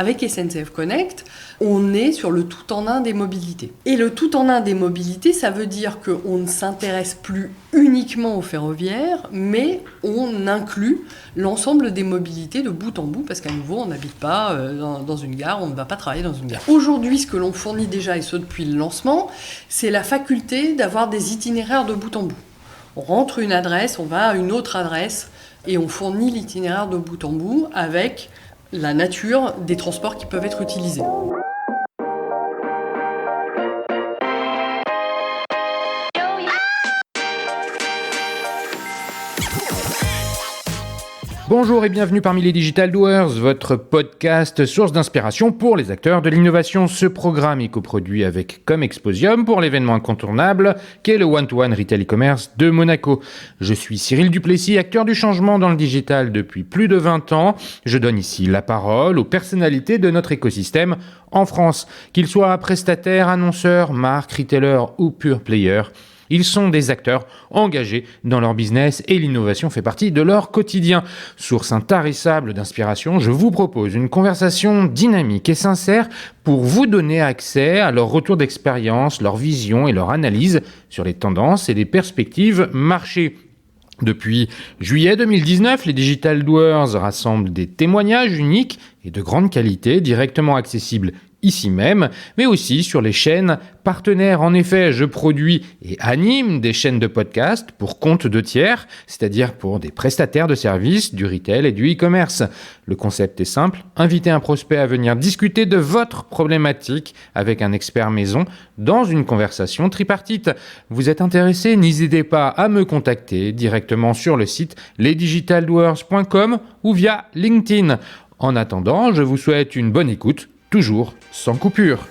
Avec SNCF Connect, on est sur le tout-en-un des mobilités. Et le tout-en-un des mobilités, ça veut dire qu'on ne s'intéresse plus uniquement au ferroviaire, mais on inclut l'ensemble des mobilités de bout en bout, parce qu'à nouveau, on n'habite pas dans une gare, on ne va pas travailler dans une gare. Aujourd'hui, ce que l'on fournit déjà, et ce depuis le lancement, c'est la faculté d'avoir des itinéraires de bout en bout. On rentre une adresse, on va à une autre adresse, et on fournit l'itinéraire de bout en bout avec la nature des transports qui peuvent être utilisés. Bonjour et bienvenue parmi les Digital Doers, votre podcast source d'inspiration pour les acteurs de l'innovation. Ce programme est coproduit avec Comexposium pour l'événement incontournable qu'est le One-to-One Retail e-commerce de Monaco. Je suis Cyril Duplessis, acteur du changement dans le digital depuis plus de 20 ans. Je donne ici la parole aux personnalités de notre écosystème en France, qu'ils soient prestataires, annonceurs, marques, retailers ou pure players. Ils sont des acteurs engagés dans leur business et l'innovation fait partie de leur quotidien. Source intarissable d'inspiration, je vous propose une conversation dynamique et sincère pour vous donner accès à leur retour d'expérience, leur vision et leur analyse sur les tendances et les perspectives marché. Depuis juillet 2019, les Digital Doers rassemblent des témoignages uniques et de grande qualité directement accessibles ici même, mais aussi sur les chaînes partenaires. En effet, je produis et anime des chaînes de podcast pour compte de tiers, c'est-à-dire pour des prestataires de services, du retail et du e-commerce. Le concept est simple, inviter un prospect à venir discuter de votre problématique avec un expert maison dans une conversation tripartite. Vous êtes intéressé? N'hésitez pas à me contacter directement sur le site lesdigitaldoers.com ou via LinkedIn. En attendant, je vous souhaite une bonne écoute, toujours sans coupure.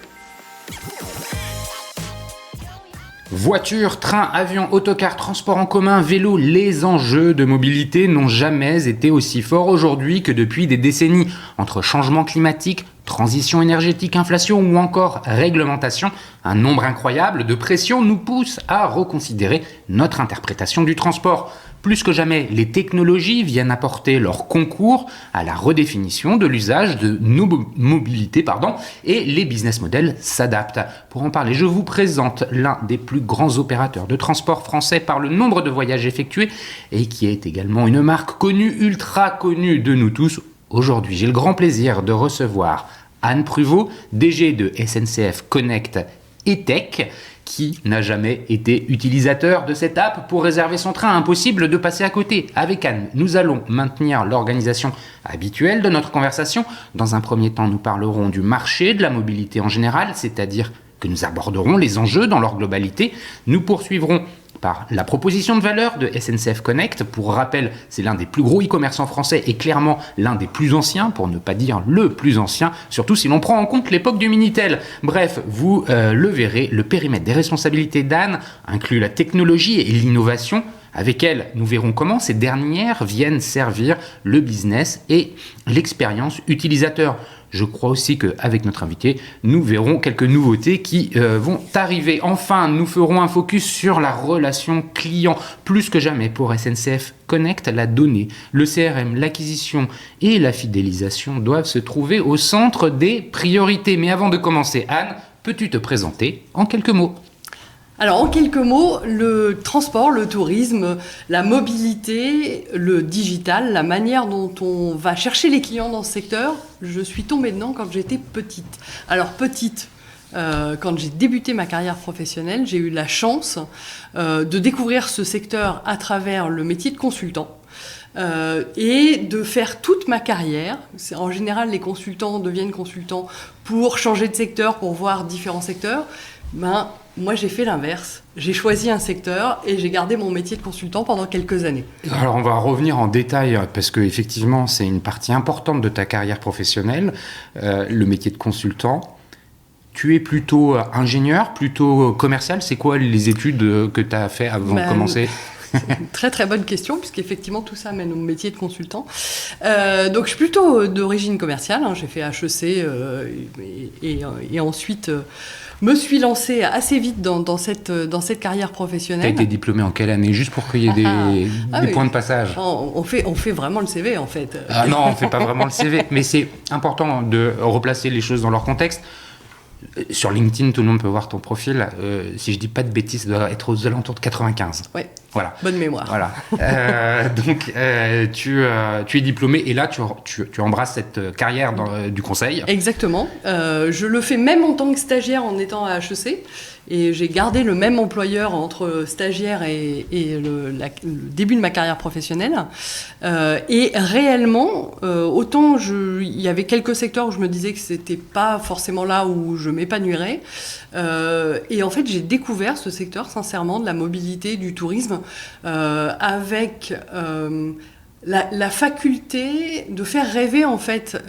Voiture, train, avion, autocar, transport en commun, vélo, les enjeux de mobilité n'ont jamais été aussi forts aujourd'hui que depuis des décennies. Entre changement climatique, transition énergétique, inflation ou encore réglementation, un nombre incroyable de pressions nous pousse à reconsidérer notre interprétation du transport. Plus que jamais, les technologies viennent apporter leur concours à la redéfinition de l'usage de nos mobilités, et les business models s'adaptent. Pour en parler, je vous présente l'un des plus grands opérateurs de transport français par le nombre de voyages effectués et qui est également une marque connue, ultra connue de nous tous. Aujourd'hui, j'ai le grand plaisir de recevoir Anne Pruvot, DG de SNCF Connect et Tech, qui n'a jamais été utilisateur de cette app pour réserver son train. Impossible de passer à côté. Avec Anne, nous allons maintenir l'organisation habituelle de notre conversation. Dans un premier temps, nous parlerons du marché de la mobilité en général, c'est-à-dire que nous aborderons les enjeux dans leur globalité. Nous poursuivrons par la proposition de valeur de SNCF Connect. Pour rappel, c'est l'un des plus gros e-commerçants français et clairement l'un des plus anciens, pour ne pas dire le plus ancien, surtout si l'on prend en compte l'époque du Minitel. Bref, vous le verrez, le périmètre des responsabilités d'Anne inclut la technologie et l'innovation. Avec elle, nous verrons comment ces dernières viennent servir le business et l'expérience utilisateur. Je crois aussi qu'avec notre invité, nous verrons quelques nouveautés qui vont arriver. Enfin, nous ferons un focus sur la relation client. Plus que jamais pour SNCF Connect, la donnée, le CRM, l'acquisition et la fidélisation doivent se trouver au centre des priorités. Mais avant de commencer, Anne, peux-tu te présenter en quelques mots ? Alors, en quelques mots, le transport, le tourisme, la mobilité, le digital, la manière dont on va chercher les clients dans ce secteur, je suis tombée dedans quand j'étais petite. Alors, petite, quand j'ai débuté ma carrière professionnelle, j'ai eu la chance de découvrir ce secteur à travers le métier de consultant. Et de faire toute ma carrière. En général, les consultants deviennent consultants pour changer de secteur, pour voir différents secteurs. Moi, j'ai fait l'inverse. J'ai choisi un secteur et j'ai gardé mon métier de consultant pendant quelques années. Alors, on va revenir en détail parce qu'effectivement, c'est une partie importante de ta carrière professionnelle, le métier de consultant. Tu es plutôt ingénieur, plutôt commercial. C'est quoi les études que tu as fait avant de commencer ? C'est une très très bonne question, puisqu'effectivement tout ça mène au métier de consultant. Donc je suis plutôt d'origine commerciale, hein. J'ai fait HEC et ensuite me suis lancée assez vite dans cette carrière professionnelle. Tu as été diplômée en quelle année? Juste pour qu'il y ait des points de passage. On fait vraiment le CV en fait. Ah non, on ne fait pas vraiment le CV, mais c'est important de replacer les choses dans leur contexte. Sur LinkedIn, tout le monde peut voir ton profil. Si je dis pas de bêtises, ça doit être aux alentours de 95. Oui, voilà. Bonne mémoire. Voilà. Donc, tu es diplômé et là, tu embrasses cette carrière du conseil. Exactement. Je le fais même en tant que stagiaire en étant à HEC. Et j'ai gardé le même employeur entre stagiaire et le début de ma carrière professionnelle. Et réellement, autant il y avait quelques secteurs où je me disais que c'était pas forcément là où je m'épanouirais. Et en fait, j'ai découvert ce secteur, sincèrement, de la mobilité, du tourisme, avec la faculté de faire rêver en fait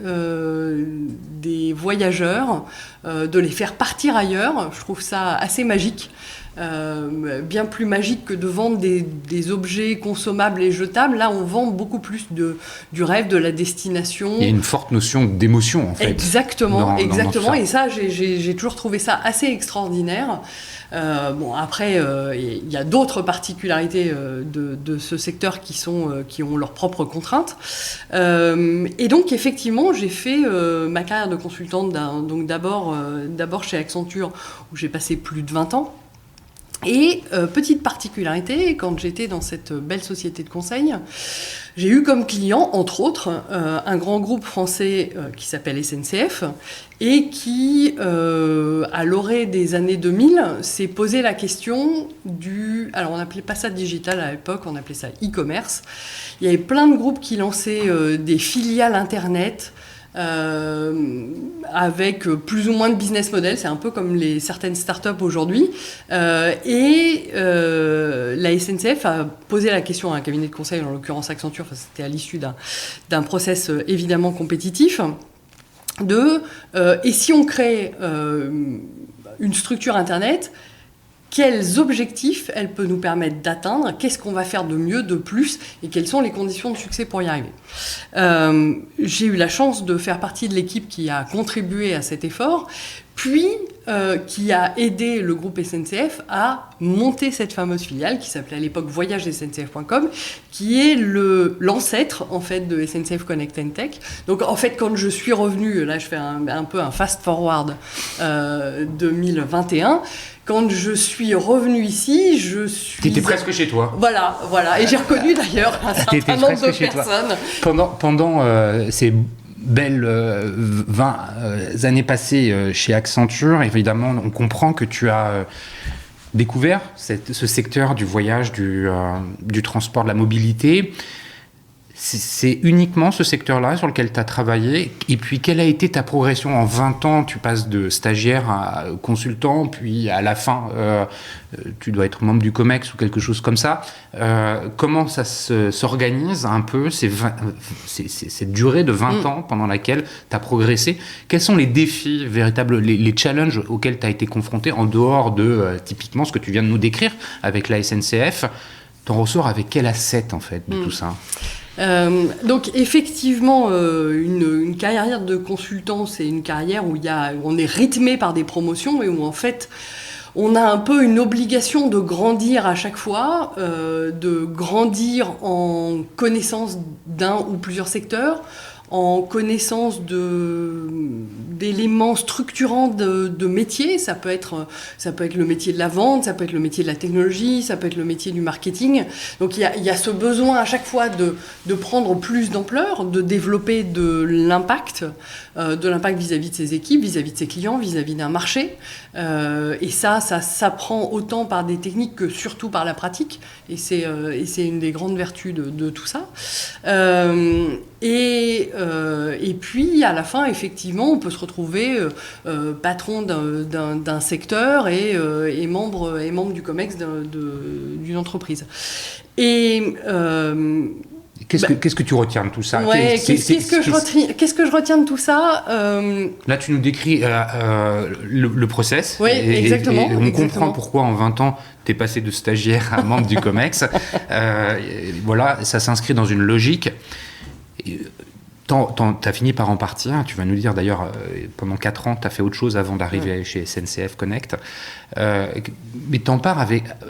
des voyageurs, de les faire partir ailleurs. Je trouve ça assez magique, bien plus magique que de vendre des objets consommables et jetables. Là, on vend beaucoup plus du rêve, de la destination. Il y a une forte notion d'émotion en fait. Exactement. Dans Et ça, j'ai toujours trouvé ça assez extraordinaire. Bon, après, il y a d'autres particularités de ce secteur qui ont leurs propres contraintes. Et donc, effectivement, j'ai fait ma carrière de consultante donc d'abord chez Accenture, où j'ai passé plus de 20 ans. Et petite particularité, quand j'étais dans cette belle société de conseil, j'ai eu comme client, entre autres, un grand groupe français qui s'appelle SNCF et qui, à l'orée des années 2000, s'est posé la question alors on n'appelait pas ça digital à l'époque, on appelait ça e-commerce. Il y avait plein de groupes qui lançaient des filiales Internet, avec plus ou moins de business model, c'est un peu comme certaines startups aujourd'hui. Et la SNCF a posé la question à un cabinet de conseil, en l'occurrence Accenture, c'était à l'issue d'un process évidemment compétitif, et si on crée une structure Internet, quels objectifs elle peut nous permettre d'atteindre, qu'est-ce qu'on va faire de mieux, de plus, et quelles sont les conditions de succès pour y arriver. J'ai eu la chance de faire partie de l'équipe qui a contribué à cet effort, puis qui a aidé le groupe SNCF à monter cette fameuse filiale qui s'appelait à l'époque voyagesncf.com, qui est l'ancêtre en fait de SNCF Connect and Tech. Donc en fait, quand je suis revenue, là je fais un peu un fast forward 2021. Quand je suis revenue ici, T'étais presque chez toi. Voilà. Et j'ai reconnu d'ailleurs un certain nombre de personnes. Pendant ces belles 20 années passées chez Accenture, évidemment, on comprend que tu as découvert ce secteur du voyage, du transport, de la mobilité. C'est uniquement ce secteur-là sur lequel tu as travaillé. Et puis, quelle a été ta progression en 20 ans? Tu passes de stagiaire à consultant, puis à la fin, tu dois être membre du COMEX ou quelque chose comme ça. Comment ça s'organise un peu, cette durée de 20 ans pendant laquelle tu as progressé? Quels sont les défis véritables, les challenges auxquels tu as été confronté, en dehors de, typiquement, ce que tu viens de nous décrire avec la SNCF? T'en ressors avec quel asset, en fait, de tout ça? Donc effectivement, une carrière de consultant, c'est une carrière où on est rythmé par des promotions et où en fait on a un peu une obligation de grandir à chaque fois, de grandir en connaissance d'un ou plusieurs secteurs, en connaissance d'éléments structurants de métiers. Ça peut être le métier de la vente, ça peut être le métier de la technologie, ça peut être le métier du marketing. Donc il y a ce besoin à chaque fois de prendre plus d'ampleur, de développer de l'impact vis-à-vis de ses équipes, vis-à-vis de ses clients, vis-à-vis d'un marché. Et ça s'apprend autant par des techniques que surtout par la pratique. Et c'est une des grandes vertus de tout ça. Et puis, à la fin, effectivement, on peut se retrouver patron d'un secteur et membre du COMEX d'une entreprise. Et Qu'est-ce que tu retiens de tout ça? Ouais, qu'est-ce que je retiens de tout ça? Là, tu nous décris le process. Oui, exactement. Et on comprend pourquoi en 20 ans, tu es passé de stagiaire à membre du COMEX. Voilà, ça s'inscrit dans une logique. Tu as fini par en partir. Tu vas nous dire d'ailleurs, pendant 4 ans, tu as fait autre chose avant d'arriver chez SNCF Connect. Mais t'en pars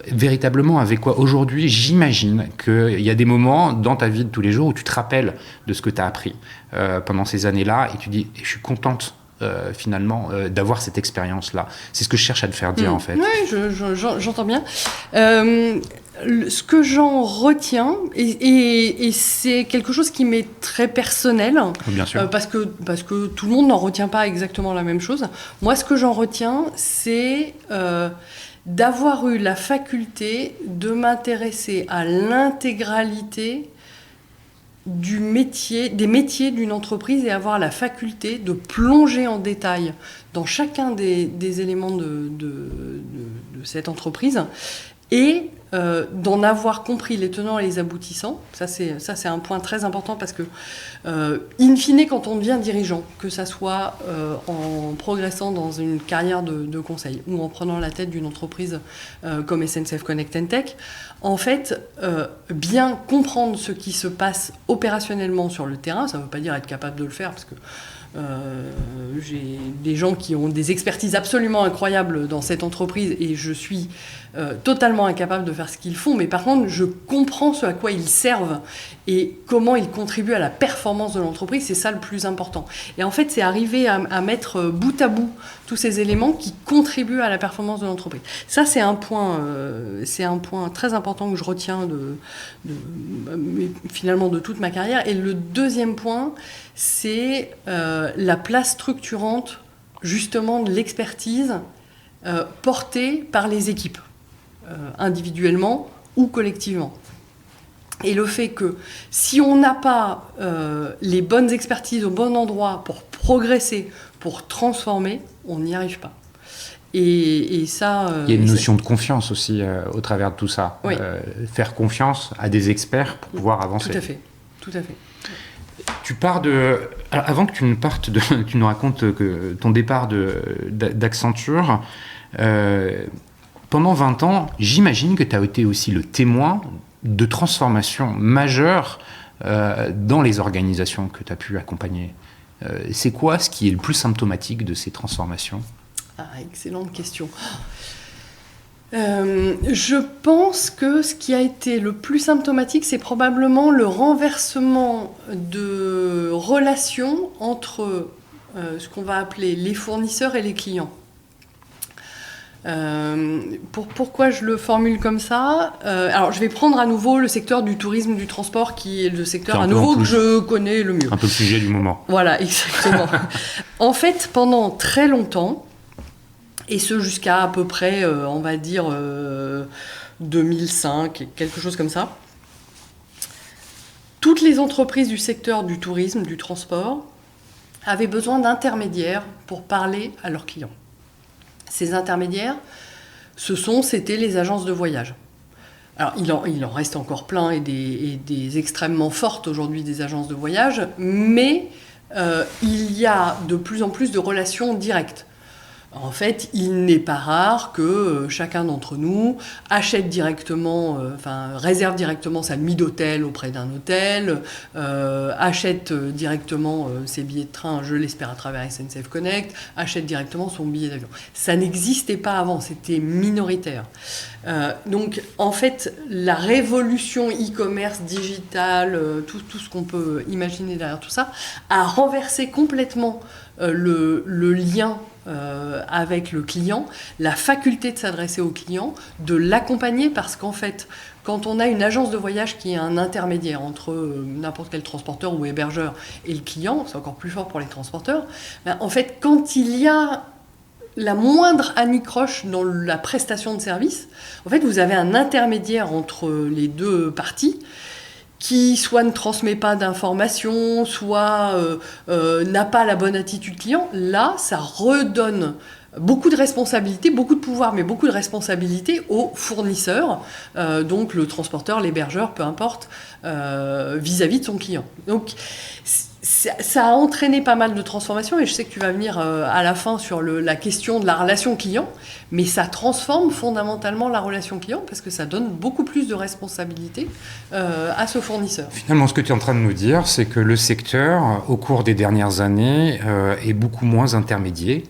véritablement avec quoi? Aujourd'hui, j'imagine qu'il y a des moments dans ta vie de tous les jours où tu te rappelles de ce que tu as appris pendant ces années-là et tu dis, je suis contente finalement d'avoir cette expérience-là. C'est ce que je cherche à te faire dire en fait. Oui, j'entends bien. Ce que j'en retiens, et c'est quelque chose qui m'est très personnel, bien sûr. parce que tout le monde n'en retient pas exactement la même chose. Moi, ce que j'en retiens, c'est d'avoir eu la faculté de m'intéresser à l'intégralité des métiers d'une entreprise et avoir la faculté de plonger en détail dans chacun des éléments de cette entreprise et d'en avoir compris les tenants et les aboutissants. Ça, c'est un point très important parce que, in fine, quand on devient dirigeant, que ça soit en progressant dans une carrière de conseil ou en prenant la tête d'une entreprise comme SNCF Connect & Tech, en fait, bien comprendre ce qui se passe opérationnellement sur le terrain, ça ne veut pas dire être capable de le faire parce que j'ai des gens qui ont des expertises absolument incroyables dans cette entreprise et je suis totalement incapable de faire ce qu'ils font, mais par contre je comprends ce à quoi ils servent et comment ils contribuent à la performance de l'entreprise, c'est ça le plus important. Et en fait c'est arriver à mettre bout à bout tous ces éléments qui contribuent à la performance de l'entreprise. Ça c'est un point très important que je retiens finalement de toute ma carrière. Et le deuxième point, c'est la place structurante justement de l'expertise portée par les équipes, individuellement ou collectivement. Et le fait que si on n'a pas les bonnes expertises au bon endroit pour progresser, pour transformer, on n'y arrive pas. Et ça... il y a une notion de confiance aussi au travers de tout ça. Oui. Faire confiance à des experts pour pouvoir avancer. Tout à fait, tout à fait. Tu pars de... Alors, avant que tu ne partes tu nous racontes que ton départ d'Accenture, pendant 20 ans, j'imagine que tu as été aussi le témoin de transformations majeures dans les organisations que tu as pu accompagner. C'est quoi ce qui est le plus symptomatique de ces transformations? Excellente question. Je pense que ce qui a été le plus symptomatique, c'est probablement le renversement de relations entre ce qu'on va appeler les fournisseurs et les clients. Pourquoi je le formule comme ça? Alors, je vais prendre à nouveau le secteur du tourisme, du transport, qui est le secteur à nouveau que je connais le mieux. Un peu le sujet du moment. Voilà, exactement. En fait, pendant très longtemps, et ce jusqu'à à peu près, on va dire, 2005, quelque chose comme ça, toutes les entreprises du secteur du tourisme, du transport, avaient besoin d'intermédiaires pour parler à leurs clients. Ces intermédiaires, c'était les agences de voyage. Alors, il en reste encore plein et des extrêmement fortes aujourd'hui des agences de voyage, mais il y a de plus en plus de relations directes. En fait, il n'est pas rare que chacun d'entre nous achète directement, réserve directement sa nuit d'hôtel auprès d'un hôtel, achète directement ses billets de train, je l'espère à travers SNCF Connect, achète directement son billet d'avion. Ça n'existait pas avant, c'était minoritaire. Donc, en fait, la révolution e-commerce, digitale, tout ce qu'on peut imaginer derrière tout ça, a renversé complètement le lien avec le client, la faculté de s'adresser au client, de l'accompagner, parce qu'en fait, quand on a une agence de voyage qui est un intermédiaire entre n'importe quel transporteur ou hébergeur et le client, c'est encore plus fort pour les transporteurs, en fait, quand il y a la moindre anicroche dans la prestation de service, en fait, vous avez un intermédiaire entre les deux parties qui soit ne transmet pas d'informations, soit n'a pas la bonne attitude client. Là, ça redonne beaucoup de responsabilités, beaucoup de pouvoir, mais beaucoup de responsabilités aux fournisseurs, donc le transporteur, l'hébergeur, peu importe, vis-à-vis de son client. Donc, ça a entraîné pas mal de transformations, et je sais que tu vas venir à la fin sur la question de la relation client, mais ça transforme fondamentalement la relation client parce que ça donne beaucoup plus de responsabilités à ce fournisseur. Finalement, ce que tu es en train de nous dire, c'est que le secteur, au cours des dernières années, est beaucoup moins intermédié.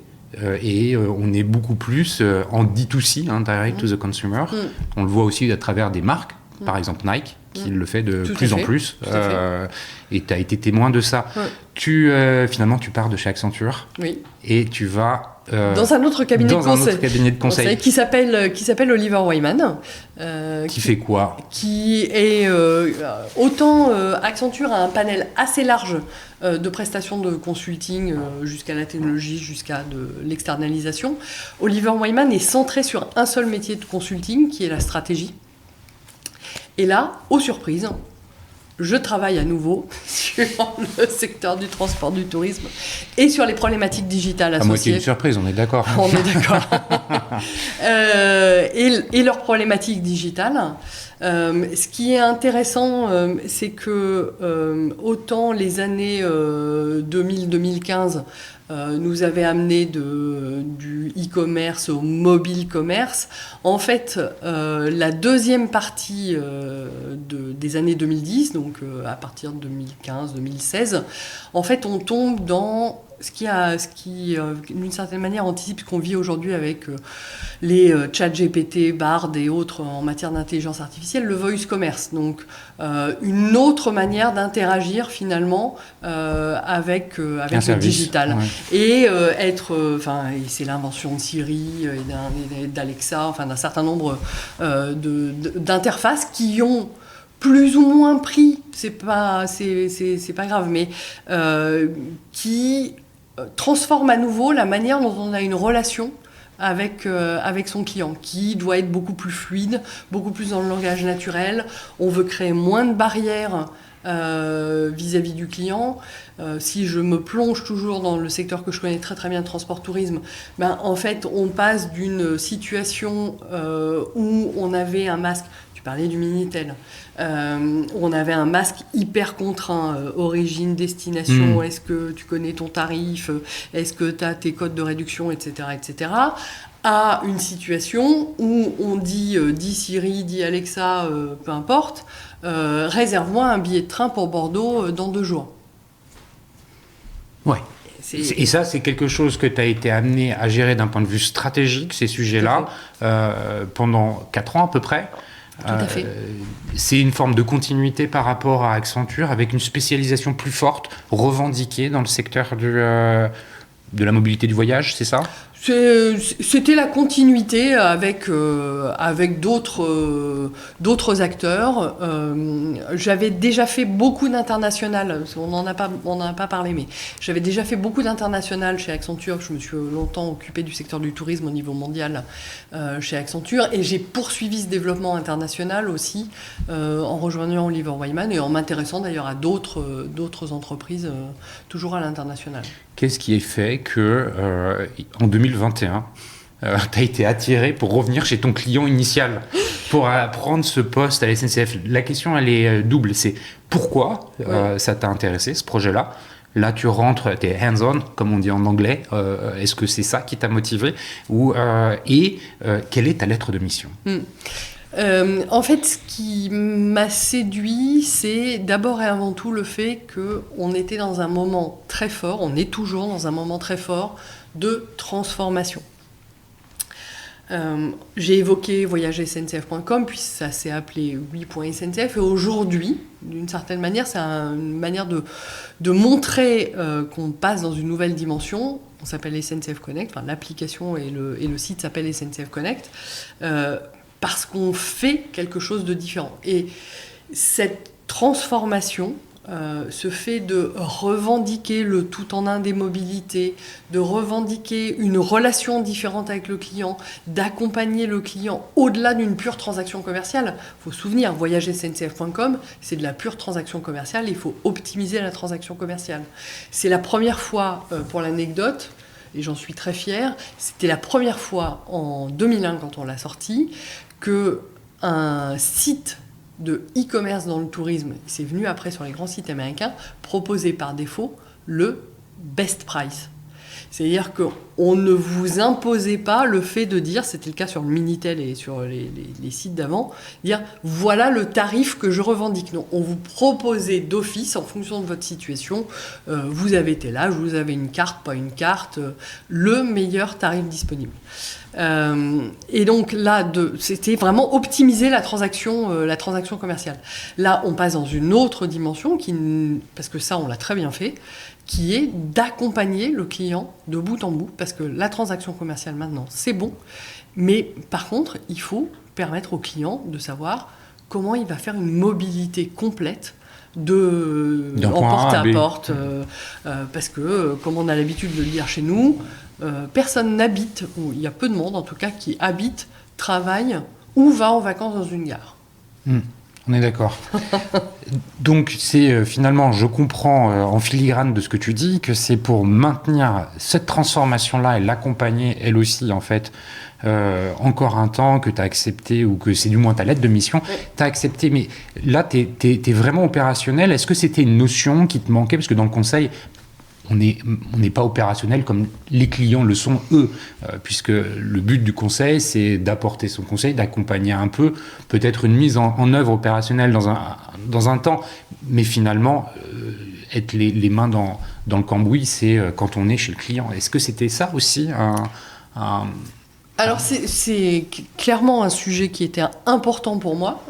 Et on est beaucoup plus en D2C, direct to the consumer. On le voit aussi à travers des marques, par exemple Nike, qui le fait de plus en plus. Et tu as été témoin de ça. Finalement, tu pars de chez Accenture et tu vas dans un autre cabinet de conseil qui s'appelle Oliver Wyman. Qui fait quoi? Qui est autant Accenture a un panel assez large de prestations de consulting jusqu'à la technologie, jusqu'à de l'externalisation. Oliver Wyman est centré sur un seul métier de consulting qui est la stratégie. Et là, aux surprises, je travaille à nouveau sur le secteur du transport, du tourisme et sur les problématiques digitales associées. À moitié une surprise, on est d'accord. On est d'accord. Et leurs problématiques digitales. Ce qui est intéressant, c'est que autant les années 2000-2015 nous avaient amené du e-commerce au mobile commerce. En fait, la deuxième partie des années 2010, donc à partir de 2015-2016, en fait, on tombe dans ce qui d'une certaine manière, anticipe ce qu'on vit aujourd'hui avec les chats GPT, Bard et autres en matière d'intelligence artificielle, le voice commerce. Donc, une autre manière d'interagir finalement avec le digital. Ouais. Et c'est l'invention de Siri et d'Alexa, d'un certain nombre d'interfaces qui ont plus ou moins pris, c'est pas grave, mais qui transforme à nouveau la manière dont on a une relation avec son client, qui doit être beaucoup plus fluide, beaucoup plus dans le langage naturel. On veut créer moins de barrières vis-à-vis du client. Si je me plonge toujours dans le secteur que je connais très très bien, transport-tourisme, en fait, on passe d'une situation où on avait un masque, tu parlais du Minitel, où on avait un masque hyper contraint, origine, destination, est-ce que tu connais ton tarif, est-ce que tu as tes codes de réduction, etc., etc., à une situation où on dit Siri, dit Alexa, peu importe, réserve-moi un billet de train pour Bordeaux dans 2 jours. Ouais. Et ça, c'est quelque chose que tu as été amené à gérer d'un point de vue stratégique, ces sujets-là, pendant 4 ans à peu près. Tout à fait. C'est une forme de continuité par rapport à Accenture, avec une spécialisation plus forte, revendiquée dans le secteur de la mobilité du voyage, c'est ça ? C'était la continuité avec d'autres acteurs. J'avais déjà fait beaucoup d'international, on n'en a pas parlé, mais j'avais déjà fait beaucoup d'international chez Accenture. Je me suis longtemps occupée du secteur du tourisme au niveau mondial chez Accenture, et j'ai poursuivi ce développement international aussi en rejoignant Oliver Wyman et en m'intéressant d'ailleurs à d'autres entreprises toujours à l'international. Qu'est-ce qui est fait que en 2021, tu as été attiré pour revenir chez ton client initial, pour prendre ce poste à la SNCF? La question, elle est double. C'est pourquoi ça t'a intéressé, ce projet-là? Là, tu rentres, tu es hands-on, comme on dit en anglais. Est-ce que c'est ça qui t'a motivé? Quelle est ta lettre de mission? En fait, ce qui m'a séduit, c'est d'abord et avant tout le fait qu'on était dans un moment très fort, on est toujours dans un moment très fort de transformation. J'ai évoqué voyagesncf.com, puis ça s'est appelé oui.sncf, et aujourd'hui, d'une certaine manière, c'est une manière de montrer qu'on passe dans une nouvelle dimension. On s'appelle SNCF Connect, l'application et le site s'appelle SNCF Connect, parce qu'on fait quelque chose de différent. Et cette transformation se fait de revendiquer le tout en un des mobilités, de revendiquer une relation différente avec le client, d'accompagner le client au-delà d'une pure transaction commerciale. Il faut se souvenir, voyagesncf.com, c'est de la pure transaction commerciale, il faut optimiser la transaction commerciale. C'est la première fois, pour l'anecdote, et j'en suis très fière, c'était la première fois en 2001 quand on l'a sorti, qu'un site de e-commerce dans le tourisme, c'est venu après sur les grands sites américains, proposait par défaut le best price. C'est-à-dire qu'on ne vous imposait pas le fait de dire, c'était le cas sur le Minitel et sur les sites d'avant, dire voilà le tarif que je revendique. Non, on vous proposait d'office, en fonction de votre situation, vous avez tel âge, vous avez une carte, pas une carte, le meilleur tarif disponible. Et donc là, c'était vraiment optimiser la transaction commerciale. Là, on passe dans une autre dimension, parce que ça, on l'a très bien fait, qui est d'accompagner le client de bout en bout, parce que la transaction commerciale maintenant, c'est bon, mais par contre, il faut permettre au client de savoir comment il va faire une mobilité complète en porte à porte, parce que, comme on a l'habitude de le dire chez nous, personne n'habite, ou il y a peu de monde en tout cas, qui habite, travaille ou va en vacances dans une gare. On est d'accord. Donc, c'est finalement, je comprends en filigrane de ce que tu dis, que c'est pour maintenir cette transformation-là et l'accompagner, elle aussi, en fait, encore un temps que tu as accepté, ou que c'est du moins ta lettre de mission, tu as accepté. Mais là, tu es vraiment opérationnel. Est-ce que c'était une notion qui te manquait? Parce que dans le conseil, on n'est pas opérationnel comme les clients le sont eux, puisque le but du conseil, c'est d'apporter son conseil, d'accompagner un peu, peut-être une mise en œuvre opérationnelle dans un temps, mais finalement, être les mains dans le cambouis, c'est quand on est chez le client. Est-ce que c'était ça aussi Alors c'est clairement un sujet qui était important pour moi,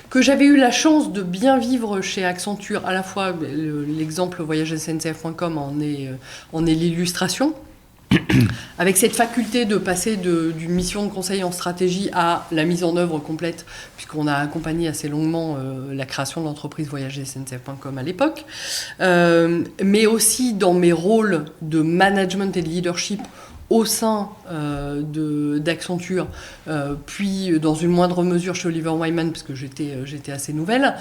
que j'avais eu la chance de bien vivre chez Accenture. À la fois, l'exemple voyagesncf.com en est l'illustration, avec cette faculté de passer d'une mission de conseil en stratégie à la mise en œuvre complète, puisqu'on a accompagné assez longuement la création de l'entreprise voyagesncf.com à l'époque, mais aussi dans mes rôles de management et de leadership au sein d'Accenture, puis dans une moindre mesure chez Oliver Wyman, parce que j'étais assez nouvelle,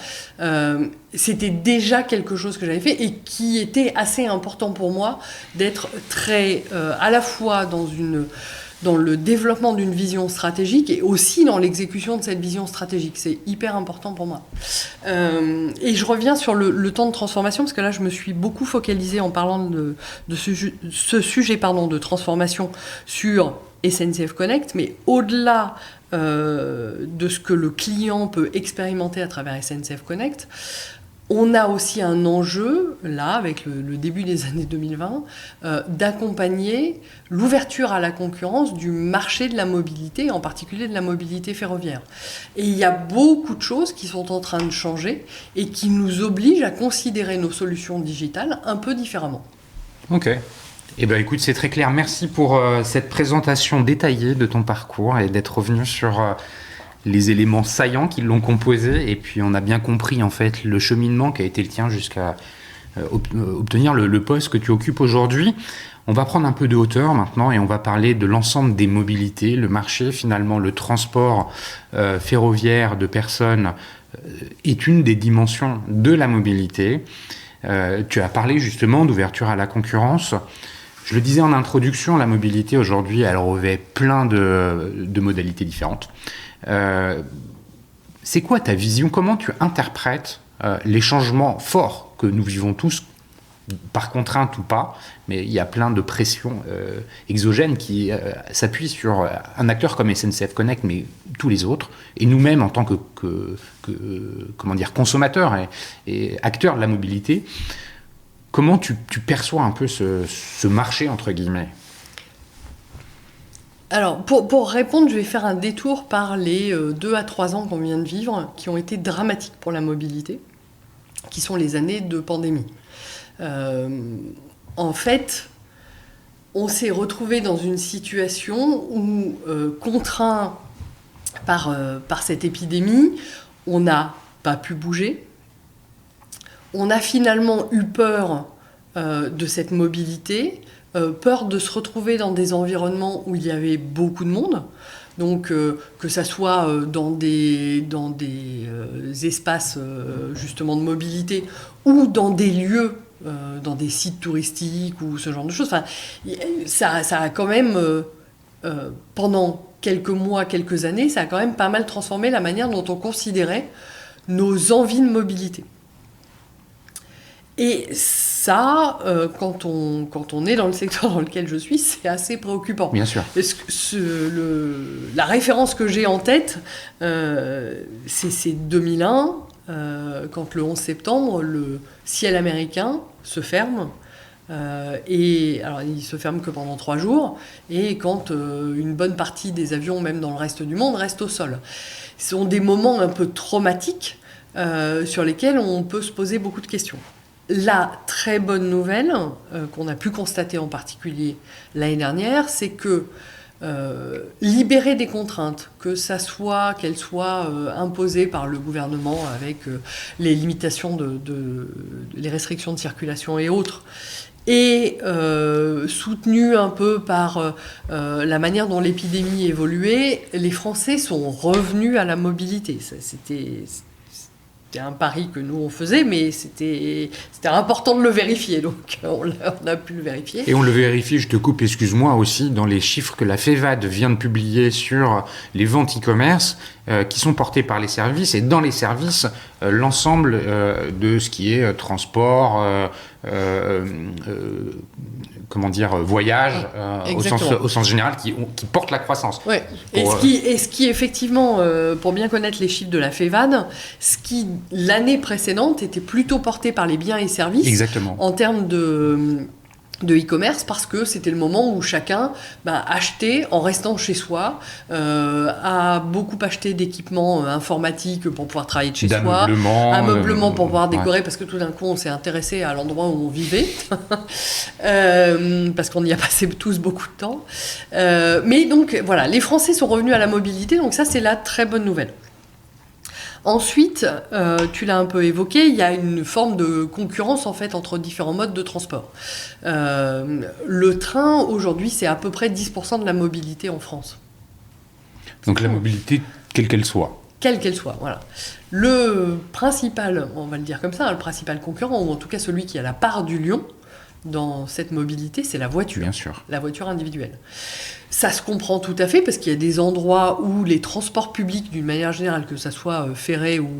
c'était déjà quelque chose que j'avais fait et qui était assez important pour moi d'être très, à la fois dans le développement d'une vision stratégique et aussi dans l'exécution de cette vision stratégique. C'est hyper important pour moi. Et je reviens sur le temps de transformation, parce que là, je me suis beaucoup focalisée en parlant de ce sujet de transformation sur SNCF Connect, mais au-delà de ce que le client peut expérimenter à travers SNCF Connect, on a aussi un enjeu, là, avec le début des années 2020, d'accompagner l'ouverture à la concurrence du marché de la mobilité, en particulier de la mobilité ferroviaire. Et il y a beaucoup de choses qui sont en train de changer et qui nous obligent à considérer nos solutions digitales un peu différemment. Ok. Eh bien, écoute, c'est très clair. Merci pour cette présentation détaillée de ton parcours et d'être revenu sur les éléments saillants qui l'ont composé, et puis on a bien compris en fait le cheminement qui a été le tien jusqu'à obtenir le poste que tu occupes aujourd'hui. On va prendre un peu de hauteur maintenant et on va parler de l'ensemble des mobilités, le marché finalement, le transport ferroviaire de personnes est une des dimensions de la mobilité. Tu as parlé justement d'ouverture à la concurrence. Je le disais en introduction, la mobilité aujourd'hui, elle revêt plein de modalités différentes. C'est quoi ta vision? Comment tu interprètes les changements forts que nous vivons tous, par contrainte ou pas, mais il y a plein de pressions exogènes qui s'appuient sur un acteur comme SNCF Connect, mais tous les autres, et nous-mêmes en tant que consommateurs et acteurs de la mobilité. Comment tu perçois un peu ce marché, entre guillemets? Alors, pour répondre, je vais faire un détour par les 2 à 3 ans qu'on vient de vivre, qui ont été dramatiques pour la mobilité, qui sont les années de pandémie. En fait, on s'est retrouvé dans une situation où, contraint par cette épidémie, on n'a pas pu bouger. On a finalement eu peur de cette mobilité, peur de se retrouver dans des environnements où il y avait beaucoup de monde, donc que ça soit dans des espaces justement de mobilité ou dans des lieux dans des sites touristiques ou ce genre de choses. Enfin, ça a quand même, pendant quelques mois, quelques années, ça a quand même pas mal transformé la manière dont on considérait nos envies de mobilité. Et ça, quand on est dans le secteur dans lequel je suis, c'est assez préoccupant. Bien sûr. La référence que j'ai en tête, c'est 2001, quand le 11 septembre, le ciel américain se ferme. Et alors, il se ferme que pendant 3 jours, et quand une bonne partie des avions, même dans le reste du monde, restent au sol. Ce sont des moments un peu traumatiques sur lesquels on peut se poser beaucoup de questions. La très bonne nouvelle qu'on a pu constater en particulier l'année dernière, c'est que libérer des contraintes, qu'elles soient imposées par le gouvernement avec les limitations les restrictions de circulation et autres, et soutenues un peu par la manière dont l'épidémie évoluait, les Français sont revenus à la mobilité. C'était un pari que nous on faisait, mais c'était important de le vérifier, donc on a pu le vérifier. Et on le vérifie, je te coupe, excuse-moi, aussi dans les chiffres que la FEVAD vient de publier sur les ventes e-commerce qui sont portées par les services, et dans les services, l'ensemble de ce qui est transport, voyage, au sens général, qui porte la croissance. Ouais. Et ce qui effectivement, pour bien connaître les chiffres de la FEVAD, ce qui l'année précédente était plutôt porté par les biens et services. Exactement. En termes de e-commerce, parce que c'était le moment où chacun achetait en restant chez soi, a beaucoup acheté d'équipements informatiques pour pouvoir travailler de chez soi, ameublement pour pouvoir décorer, parce que tout d'un coup on s'est intéressé à l'endroit où on vivait, parce qu'on y a passé tous beaucoup de temps. Mais donc voilà, les Français sont revenus à la mobilité, donc ça c'est la très bonne nouvelle. Ensuite, tu l'as un peu évoqué, il y a une forme de concurrence en fait entre différents modes de transport. Le train, aujourd'hui, c'est à peu près 10% de la mobilité en France. Donc la mobilité, quelle qu'elle soit. Quelle qu'elle soit, voilà. Le principal, on va le dire comme ça, le principal concurrent, ou en tout cas celui qui a la part du lion dans cette mobilité, c'est la voiture. Bien sûr. La voiture individuelle. Ça se comprend tout à fait, parce qu'il y a des endroits où les transports publics, d'une manière générale, que ça soit ferré ou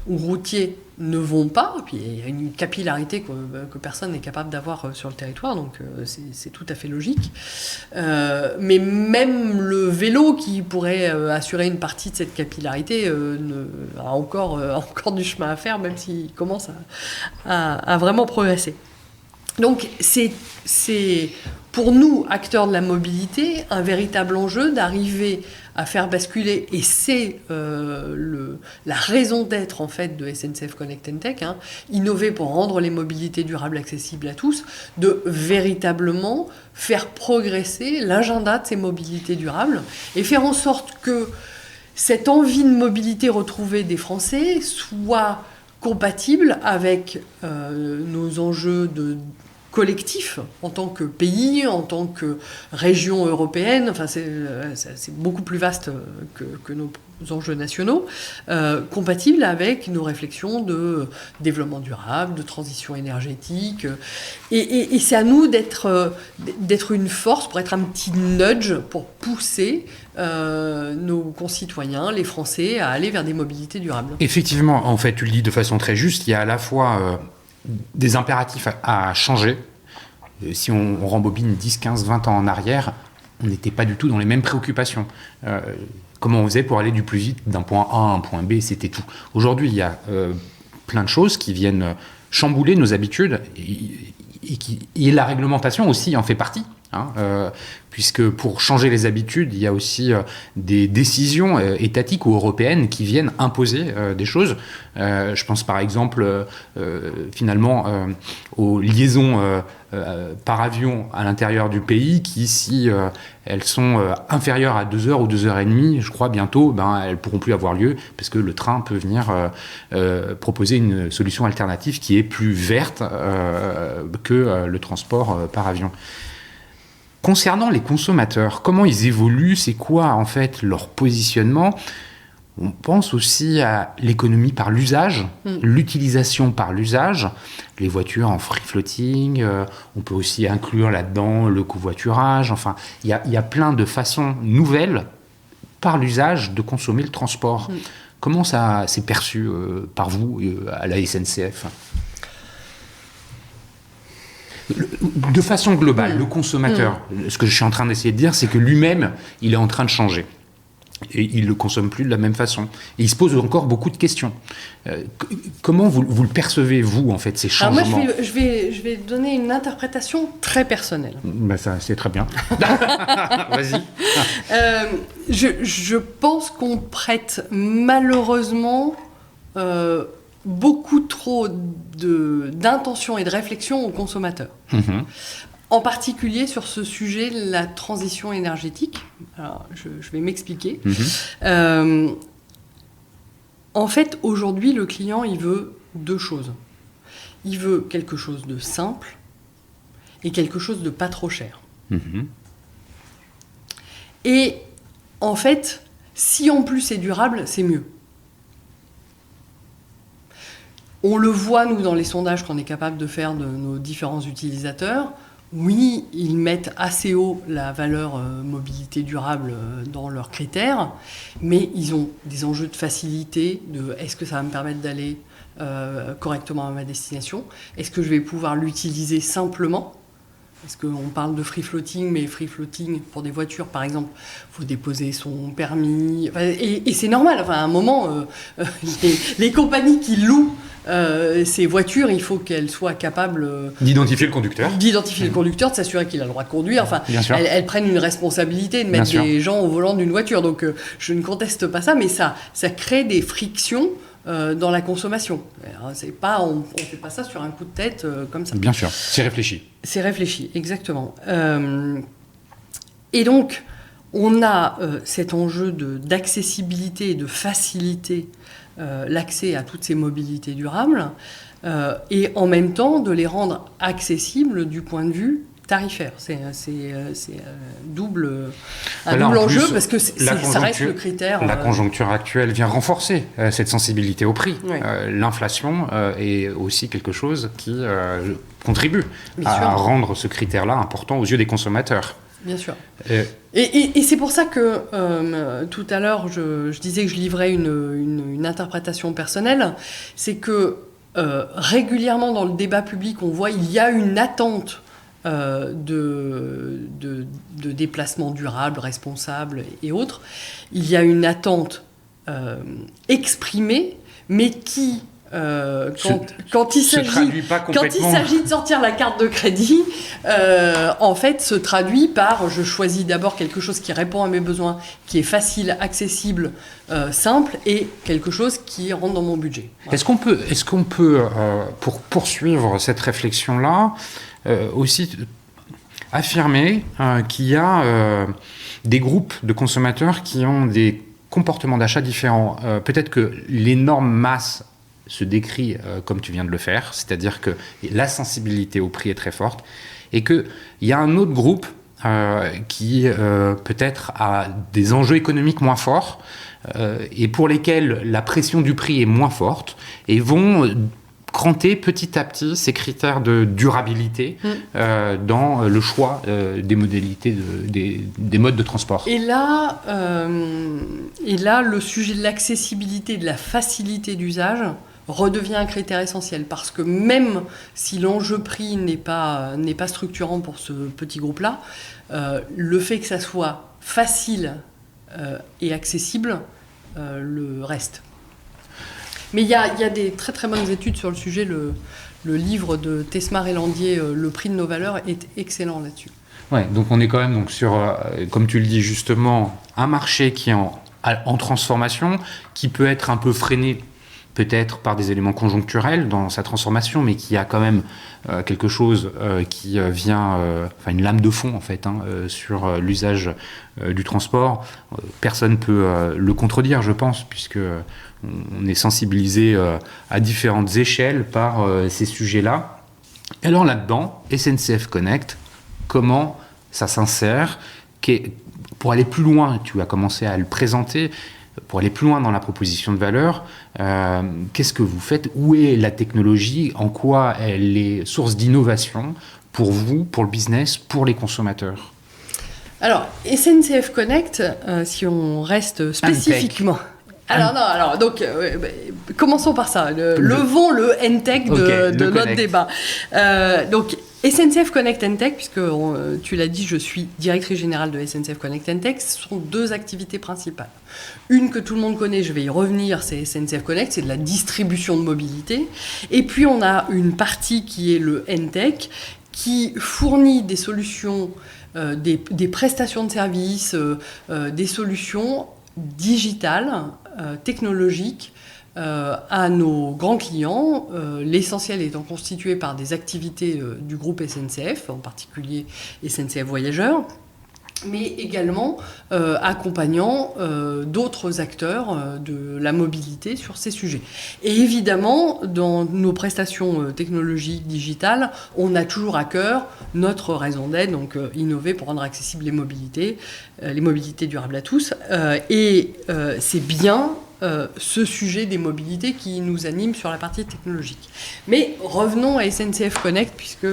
routier, ne vont pas. Et puis il y a une capillarité que personne n'est capable d'avoir sur le territoire, donc c'est tout à fait logique. Mais même le vélo, qui pourrait assurer une partie de cette capillarité, a encore du chemin à faire, même s'il commence à vraiment progresser. Donc c'est pour nous, acteurs de la mobilité, un véritable enjeu d'arriver à faire basculer, et c'est la raison d'être en fait de SNCF Connect and Tech, innover pour rendre les mobilités durables accessibles à tous, de véritablement faire progresser l'agenda de ces mobilités durables et faire en sorte que cette envie de mobilité retrouvée des Français soit compatible avec nos enjeux collectif en tant que pays, en tant que région européenne. Enfin, c'est beaucoup plus vaste que nos enjeux nationaux, compatibles avec nos réflexions de développement durable, de transition énergétique. Et c'est à nous d'être une force, pour être un petit nudge, pour pousser nos concitoyens, les Français, à aller vers des mobilités durables. Effectivement, en fait, tu le dis de façon très juste, il y a à la fois des impératifs à changer. Si on rembobine 10, 15, 20 ans en arrière, on n'était pas du tout dans les mêmes préoccupations. Comment on faisait pour aller du plus vite d'un point A à un point B, c'était tout. Aujourd'hui, il y a plein de choses qui viennent chambouler nos habitudes, et la réglementation aussi en fait partie. Puisque pour changer les habitudes, il y a aussi des décisions étatiques ou européennes qui viennent imposer des choses. Je pense par exemple finalement aux liaisons par avion à l'intérieur du pays qui, si elles sont inférieures à 2 heures ou 2 heures et demie, je crois bientôt, elles ne pourront plus avoir lieu parce que le train peut venir proposer une solution alternative qui est plus verte que le transport par avion. Concernant les consommateurs, comment ils évoluent, c'est quoi en fait leur positionnement ? On pense aussi à l'économie par l'usage, l'utilisation par l'usage, les voitures en free floating, on peut aussi inclure là-dedans le covoiturage, enfin, il y a plein de façons nouvelles par l'usage de consommer le transport. Comment ça s'est perçu par vous à la SNCF ? De façon globale, le consommateur, ce que je suis en train d'essayer de dire, c'est que lui-même, il est en train de changer. Et il ne le consomme plus de la même façon. Et il se pose encore beaucoup de questions. Comment vous le percevez, vous, en fait, ces changements ? Alors moi, je vais donner une interprétation très personnelle. Ben ça, c'est très bien. Vas-y. Je pense qu'on prête malheureusement beaucoup trop d'intention et de réflexion aux consommateurs. En particulier sur ce sujet, la transition énergétique. Alors, je vais m'expliquer. En fait, aujourd'hui, le client, il veut deux choses. Il veut quelque chose de simple et quelque chose de pas trop cher. Et en fait, si en plus c'est durable, c'est mieux. On le voit, nous, dans les sondages qu'on est capable de faire de nos différents utilisateurs. Oui, ils mettent assez haut la valeur mobilité durable dans leurs critères, mais ils ont des enjeux de facilité, de est-ce que ça va me permettre d'aller correctement à ma destination ? Est-ce que je vais pouvoir l'utiliser simplement ? Parce qu'on parle de free floating, mais free floating pour des voitures, par exemple, il faut déposer son permis. Et c'est normal, enfin, à un moment, les compagnies qui louent ces voitures, il faut qu'elles soient capables d'identifier le conducteur. D'identifier le conducteur, de s'assurer qu'il a le droit de conduire. Enfin, elles prennent une responsabilité de mettre des gens au volant d'une voiture. Donc, je ne conteste pas ça, mais ça crée des frictions dans la consommation. C'est pas, on ne fait pas ça sur un coup de tête comme ça. Bien sûr, c'est réfléchi. C'est réfléchi, exactement. Et donc, on a cet enjeu d'accessibilité et de faciliter l'accès à toutes ces mobilités durables, et en même temps de les rendre accessibles du point de vue tarifaire. C'est double enjeu, parce que ça reste le critère. La conjoncture actuelle vient renforcer cette sensibilité au prix. Oui. L'inflation est aussi quelque chose qui contribue à rendre ce critère-là important aux yeux des consommateurs. Bien sûr. Et c'est pour ça que tout à l'heure, je disais que je livrais une interprétation personnelle. C'est que régulièrement dans le débat public, on voit il y a une attente de déplacement durable, responsable et autres. Il y a une attente exprimée, mais qui... quand il s'agit de sortir la carte de crédit, en fait, se traduit par je choisis d'abord quelque chose qui répond à mes besoins, qui est facile, accessible, simple, et quelque chose qui rentre dans mon budget. Voilà. Est-ce qu'on peut pour poursuivre cette réflexion-là, aussi affirmer qu'il y a des groupes de consommateurs qui ont des comportements d'achat différents. Peut-être que l'énorme masse se décrit comme tu viens de le faire, c'est-à-dire que la sensibilité au prix est très forte, et qu'il y a un autre groupe qui peut-être a des enjeux économiques moins forts, et pour lesquels la pression du prix est moins forte, et vont cranter petit à petit ces critères de durabilité dans le choix des modalités, des modes de transport. Et là, le sujet de l'accessibilité, de la facilité d'usage redevient un critère essentiel, parce que même si l'enjeu prix n'est pas structurant pour ce petit groupe-là, le fait que ça soit facile et accessible le reste. Mais il y a des très très bonnes études sur le sujet. Le livre de Tesmar et Landier, Le prix de nos valeurs, est excellent là-dessus. Ouais, donc on est quand même sur, comme tu le dis justement, un marché qui est en transformation, qui peut être un peu freiné peut-être par des éléments conjoncturels dans sa transformation, mais qui a quand même quelque chose qui vient, une lame de fond en fait, sur l'usage du transport. Personne ne peut le contredire, je pense, puisque on est sensibilisé à différentes échelles par ces sujets-là. Et alors là-dedans, SNCF Connect, comment ça s'insère ? Pour aller plus loin, tu as commencé à le présenter, pour aller plus loin dans la proposition de valeur, qu'est-ce que vous faites? Où est la technologie? En quoi elle est source d'innovation pour vous, pour le business, pour les consommateurs? Alors, SNCF Connect, si on reste spécifiquement... commençons par ça. Levons le NTech de notre débat. Donc, SNCF Connect NTech, puisque tu l'as dit, je suis directrice générale de SNCF Connect NTech, ce sont deux activités principales. Une que tout le monde connaît, je vais y revenir, c'est SNCF Connect, c'est de la distribution de mobilité. Et puis, on a une partie qui est le NTech, qui fournit des solutions, des prestations de services, des solutions digitales, technologiques, à nos grands clients, l'essentiel étant constitué par des activités du groupe SNCF, en particulier SNCF Voyageurs, mais également accompagnant d'autres acteurs de la mobilité sur ces sujets. Et évidemment, dans nos prestations technologiques digitales, on a toujours à cœur notre raison d'être, donc innover pour rendre accessibles les mobilités durables à tous. C'est bien ce sujet des mobilités qui nous anime sur la partie technologique. Mais revenons à SNCF Connect, puisque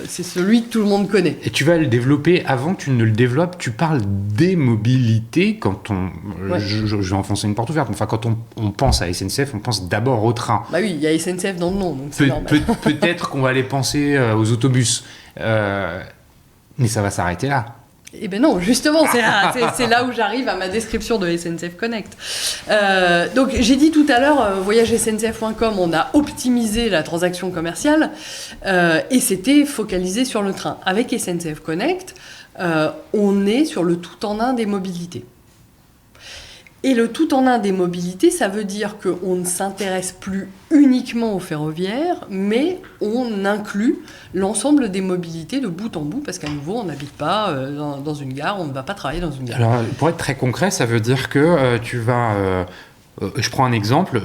c'est celui que tout le monde connaît. Et tu vas le développer. Avant que tu ne le développes, tu parles des mobilités quand on... Ouais. Je vais enfoncer une porte ouverte. Enfin, quand on pense à SNCF, on pense d'abord au train. Bah oui, il y a SNCF dans le nom, donc c'est normal. Peut-être qu'on va aller penser aux autobus. Mais ça va s'arrêter là. Eh bien non, justement, c'est là où j'arrive à ma description de SNCF Connect. Donc j'ai dit tout à l'heure, voyagesncf.com, on a optimisé la transaction commerciale et c'était focalisé sur le train. Avec SNCF Connect, on est sur le tout-en-un des mobilités. Et le tout-en-un des mobilités, ça veut dire qu'on ne s'intéresse plus uniquement au ferroviaire, mais on inclut l'ensemble des mobilités de bout en bout, parce qu'à nouveau, on n'habite pas dans une gare, on ne va pas travailler dans une gare. Alors, pour être très concret, ça veut dire que tu vas... je prends un exemple,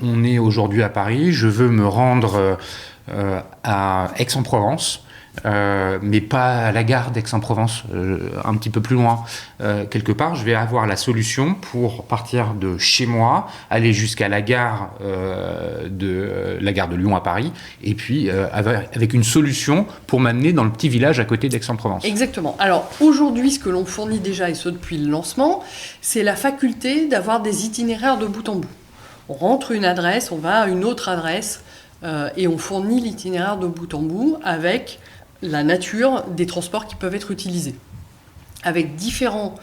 on est aujourd'hui à Paris, je veux me rendre à Aix-en-Provence, mais pas à la gare d'Aix-en-Provence, un petit peu plus loin. Quelque part, je vais avoir la solution pour partir de chez moi, aller jusqu'à la gare de Lyon à Paris, et puis avec une solution pour m'amener dans le petit village à côté d'Aix-en-Provence. Exactement. Alors aujourd'hui, ce que l'on fournit déjà, et ce depuis le lancement, c'est la faculté d'avoir des itinéraires de bout en bout. On rentre une adresse, on va à une autre adresse, et on fournit l'itinéraire de bout en bout avec la nature des transports qui peuvent être utilisés, avec différents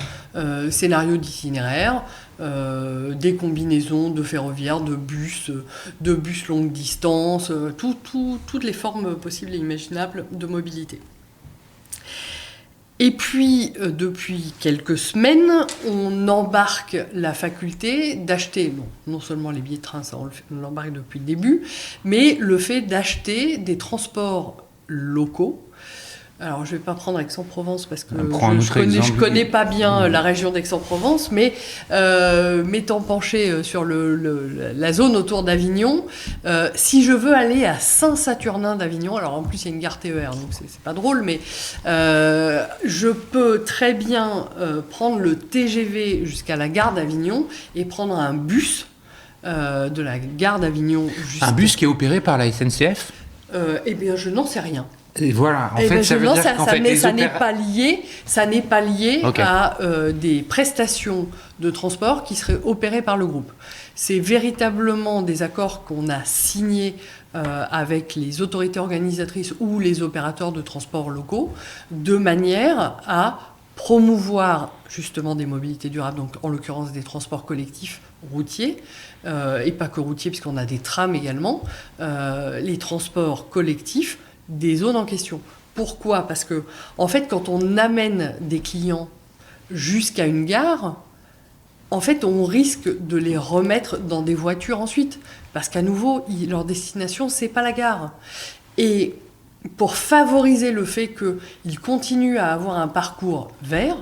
scénarios d'itinéraire, des combinaisons de ferroviaires, de bus longue distance, toutes les formes possibles et imaginables de mobilité. Et puis, depuis quelques semaines, on embarque la faculté d'acheter, non seulement les billets de train, ça on l'embarque depuis le début, mais le fait d'acheter des transports locaux. Alors, je ne vais pas prendre Aix-en-Provence parce que je connais pas bien la région d'Aix-en-Provence, mais m'étant penché sur la zone autour d'Avignon, si je veux aller à Saint-Saturnin d'Avignon, alors en plus il y a une gare TER, donc c'est pas drôle, mais je peux très bien prendre le TGV jusqu'à la gare d'Avignon et prendre un bus de la gare d'Avignon. Un bus qui est opéré par la SNCF ? Eh bien, je n'en sais rien. Et voilà, en fait, ça veut dire qu'en fait, ça n'est pas lié Okay. à des prestations de transport qui seraient opérées par le groupe. C'est véritablement des accords qu'on a signés avec les autorités organisatrices ou les opérateurs de transport locaux, de manière à promouvoir justement des mobilités durables, donc en l'occurrence des transports collectifs routiers, et pas que routiers, puisqu'on a des trams également, les transports collectifs des zones en question. Pourquoi ? Parce que, en fait, quand on amène des clients jusqu'à une gare, en fait, on risque de les remettre dans des voitures ensuite. Parce qu'à nouveau, leur destination, c'est pas la gare. Et pour favoriser le fait qu'ils continuent à avoir un parcours vert,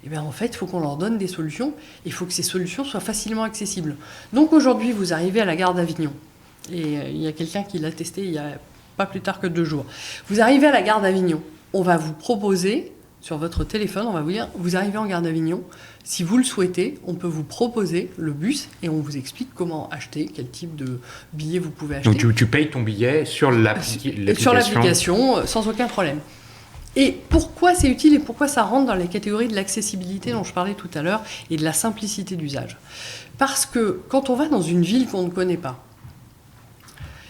eh bien, en fait, il faut qu'on leur donne des solutions. Il faut que ces solutions soient facilement accessibles. Donc aujourd'hui, vous arrivez à la gare d'Avignon. Et il y a quelqu'un qui l'a testé il y a pas plus tard que 2 jours. Vous arrivez à la gare d'Avignon, on va vous proposer sur votre téléphone, on va vous dire, vous arrivez en gare d'Avignon, si vous le souhaitez, on peut vous proposer le bus et on vous explique comment acheter, quel type de billet vous pouvez acheter. Donc tu payes ton billet sur l'application. Sur l'application, sans aucun problème. Et pourquoi c'est utile et pourquoi ça rentre dans les catégories de l'accessibilité dont je parlais tout à l'heure et de la simplicité d'usage. Parce que quand on va dans une ville qu'on ne connaît pas,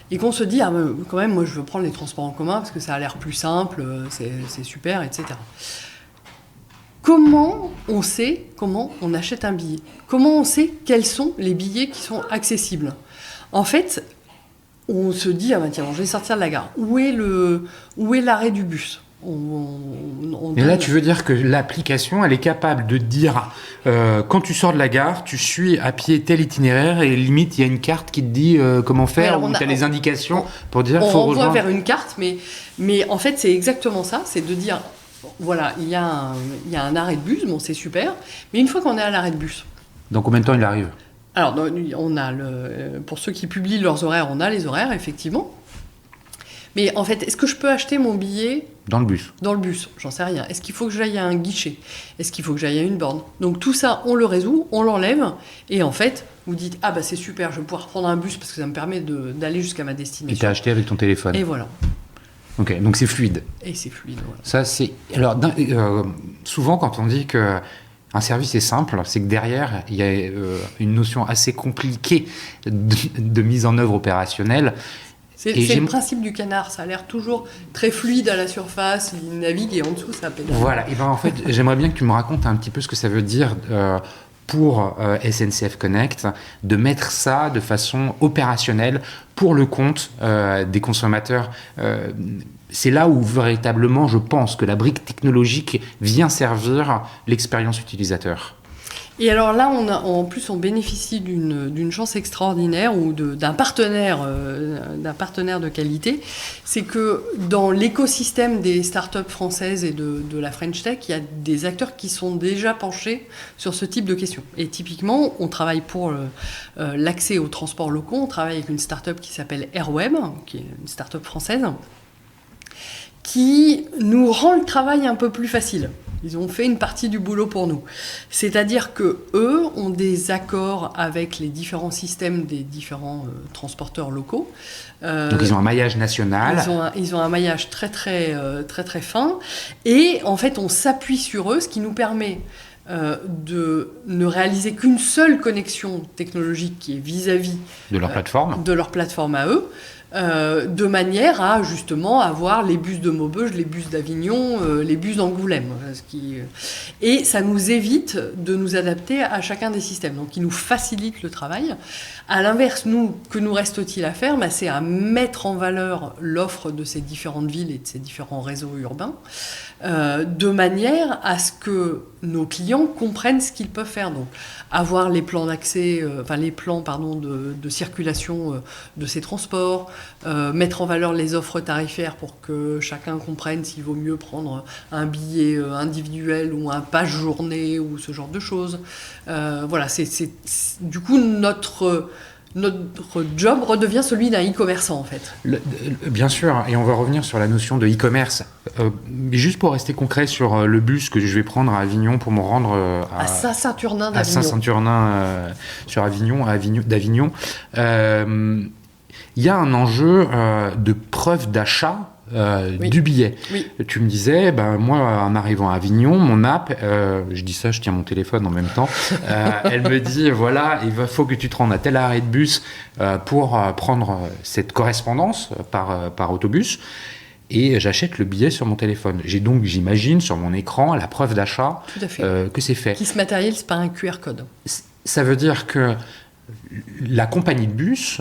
et qu'on se dit, ah, quand même, moi je veux prendre les transports en commun parce que ça a l'air plus simple, c'est super, etc. Comment on sait comment on achète un billet? Comment on sait quels sont les billets qui sont accessibles? En fait, on se dit, ah ben tiens, je vais sortir de la gare. Où est l'arrêt du bus? Et là, tu veux dire que l'application, elle est capable de dire, quand tu sors de la gare, tu suis à pied tel itinéraire et limite, il y a une carte qui te dit comment faire, ou tu as les indications pour dire faut rejoindre. On renvoie vers une carte, mais en fait, c'est exactement ça, c'est de dire, voilà, il y a un arrêt de bus, bon, c'est super, mais une fois qu'on est à l'arrêt de bus... Dans combien de temps il arrive? Alors, on a pour ceux qui publient leurs horaires, on a les horaires, effectivement. Mais en fait, est-ce que je peux acheter mon billet dans le bus? Dans le bus, j'en sais rien. Est-ce qu'il faut que j'aille à un guichet? Est-ce qu'il faut que j'aille à une borne? Donc tout ça, on le résout, on l'enlève, et en fait, vous dites, ah bah c'est super, je vais pouvoir prendre un bus parce que ça me permet d'aller jusqu'à ma destination. Et t'as acheté avec ton téléphone. Et voilà. Ok, donc c'est fluide. Et c'est fluide, voilà. Ça, c'est... Alors, souvent, quand on dit que un service est simple, c'est que derrière, il y a une notion assez compliquée de mise en œuvre opérationnelle. C'est le principe du canard, ça a l'air toujours très fluide à la surface, il navigue et en dessous ça pédale. Voilà, et ben en fait j'aimerais bien que tu me racontes un petit peu ce que ça veut dire pour SNCF Connect, de mettre ça de façon opérationnelle pour le compte des consommateurs. C'est là où véritablement je pense que la brique technologique vient servir l'expérience utilisateur. Et alors là, en plus, on bénéficie d'une chance extraordinaire ou d'un partenaire de qualité. C'est que dans l'écosystème des startups françaises et de la French Tech, il y a des acteurs qui sont déjà penchés sur ce type de questions. Et typiquement, on travaille pour l'accès aux transports locaux. On travaille avec une startup qui s'appelle Airweb, qui est une startup française, qui nous rend le travail un peu plus facile. Ils ont fait une partie du boulot pour nous. C'est-à-dire qu'eux ont des accords avec les différents systèmes des différents transporteurs locaux. Donc ils ont un maillage national. Ils ont un maillage très fin. Et en fait, on s'appuie sur eux, ce qui nous permet de ne réaliser qu'une seule connexion technologique qui est vis-à-vis de leur plateforme à eux. De manière à justement avoir les bus de Maubeuge, les bus d'Avignon, les bus d'Angoulême. Et ça nous évite de nous adapter à chacun des systèmes. Donc il nous facilite le travail. À l'inverse, que nous reste-t-il à faire? C'est à mettre en valeur l'offre de ces différentes villes et de ces différents réseaux urbains, de manière à ce que nos clients comprennent ce qu'ils peuvent faire. Donc avoir les plans d'accès, de circulation de ces transports, mettre en valeur les offres tarifaires pour que chacun comprenne s'il vaut mieux prendre un billet individuel ou un pass journée ou ce genre de choses. Voilà, du coup notre job redevient celui d'un e-commerçant en fait. Bien sûr, et on va revenir sur la notion de e-commerce. Mais juste pour rester concret sur le bus que je vais prendre à Avignon pour me rendre à Saint-Saturnin d'Avignon. À Saint-Saturnin sur d'Avignon. Il y a un enjeu de preuve d'achat oui. du billet. Oui. Tu me disais, moi, en arrivant à Avignon, mon app, je dis ça, je tiens mon téléphone en même temps, elle me dit, voilà, il faut que tu te rendes à tel arrêt de bus pour prendre cette correspondance par autobus. Et j'achète le billet sur mon téléphone. J'ai donc, j'imagine, sur mon écran, la preuve d'achat que c'est fait. Qui se matérialise par un QR code. Ça veut dire que la compagnie de bus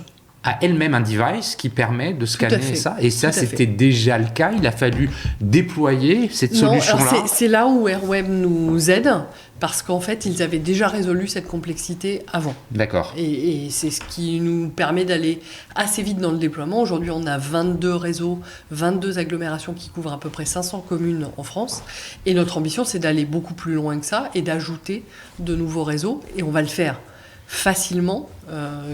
a elle-même un device qui permet de scanner ça. Et ça, c'était déjà le cas. Il a fallu déployer cette solution-là. C'est là où Airweb nous aide, parce qu'en fait, ils avaient déjà résolu cette complexité avant. D'accord. Et c'est ce qui nous permet d'aller assez vite dans le déploiement. Aujourd'hui, on a 22 réseaux, 22 agglomérations qui couvrent à peu près 500 communes en France. Et notre ambition, c'est d'aller beaucoup plus loin que ça et d'ajouter de nouveaux réseaux. Et on va le faire facilement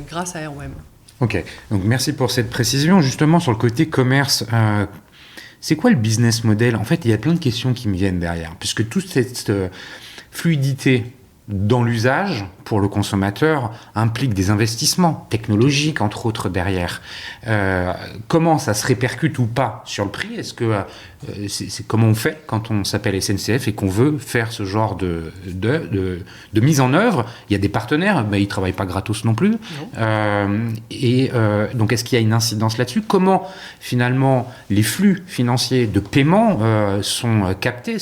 grâce à Airweb. Ok, donc merci pour cette précision. Justement, sur le côté commerce, C'est quoi le business model? En fait, il y a plein de questions qui me viennent derrière, puisque toute cette fluidité dans l'usage, pour le consommateur, implique des investissements technologiques, entre autres, derrière. Comment ça se répercute ou pas sur le prix? Est-ce que c'est comment on fait quand on s'appelle SNCF et qu'on veut faire ce genre de mise en œuvre? Il y a des partenaires, mais ils ne travaillent pas gratos non plus. Donc, est-ce qu'il y a une incidence là-dessus? Comment, finalement, les flux financiers de paiement sont captés?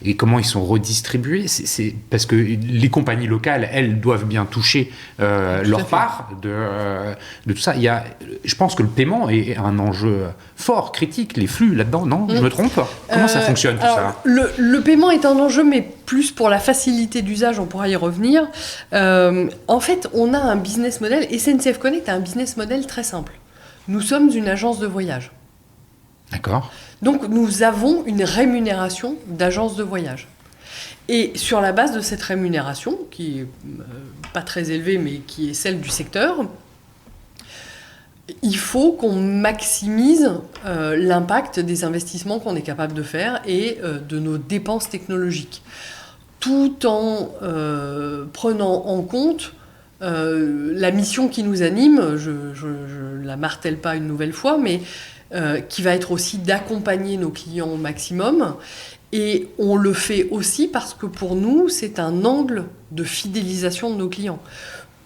Et comment ils sont redistribués? C'est parce que les compagnies locales, elles, doivent bien toucher leur part de tout ça. Je pense que le paiement est un enjeu fort, critique, les flux là-dedans, non? Je me trompe? Comment ça fonctionne tout ça? Le paiement est un enjeu, mais plus pour la facilité d'usage, on pourra y revenir. En fait, on a un business model, SNCF Connect a un business model très simple. Nous sommes une agence de voyage. D'accord. Donc nous avons une rémunération d'agence de voyage. Et sur la base de cette rémunération, qui n'est pas très élevée, mais qui est celle du secteur, il faut qu'on maximise l'impact des investissements qu'on est capable de faire et de nos dépenses technologiques, tout en prenant en compte la mission qui nous anime, je ne la martèle pas une nouvelle fois, mais qui va être aussi d'accompagner nos clients au maximum. Et on le fait aussi parce que pour nous, c'est un angle de fidélisation de nos clients.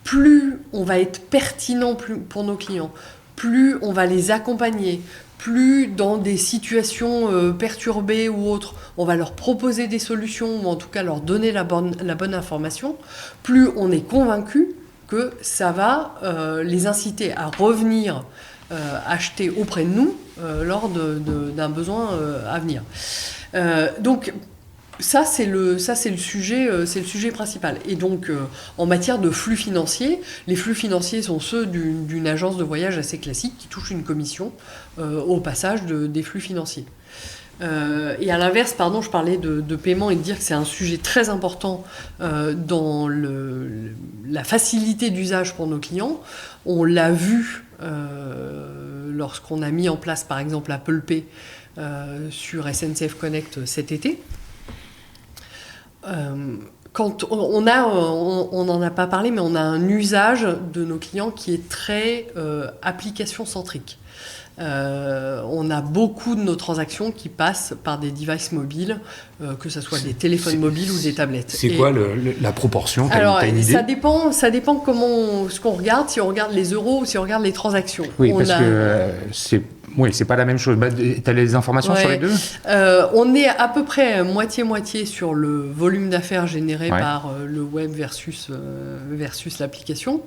Plus on va être pertinent pour nos clients, plus on va les accompagner, plus dans des situations perturbées ou autres, on va leur proposer des solutions ou en tout cas leur donner la bonne information, plus on est convaincu que ça va les inciter à revenir acheter auprès de nous lors d'un besoin à venir. Donc ça c'est le sujet principal. Et donc en matière de flux financiers, les flux financiers sont ceux d'une agence de voyage assez classique qui touche une commission au passage des flux financiers. Et à l'inverse, je parlais de paiement et de dire que c'est un sujet très important dans la facilité d'usage pour nos clients. On l'a vu lorsqu'on a mis en place par exemple Apple Pay sur SNCF Connect cet été. Quand on n'en a pas parlé, mais on a un usage de nos clients qui est très application centrique. On a beaucoup de nos transactions qui passent par des devices mobiles, que ce soit des téléphones mobiles ou des tablettes. C'est quoi la proportion? Alors, ça dépend ce qu'on regarde, si on regarde les euros ou si on regarde les transactions. Oui, c'est pas la même chose. Tu as les informations sur les deux? On est à peu près moitié-moitié sur le volume d'affaires généré par le web versus l'application.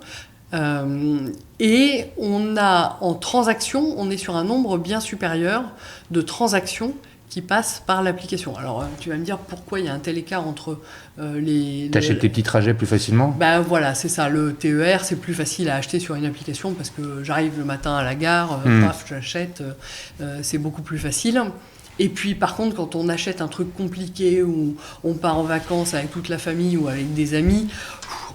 Et on a en transactions, on est sur un nombre bien supérieur de transactions qui passent par l'application. Alors tu vas me dire pourquoi il y a un tel écart entre T'achètes tes petits trajets plus facilement? Voilà, c'est ça. Le TER, c'est plus facile à acheter sur une application parce que j'arrive le matin à la gare, paf, j'achète, c'est beaucoup plus facile. Et puis par contre, quand on achète un truc compliqué ou on part en vacances avec toute la famille ou avec des amis,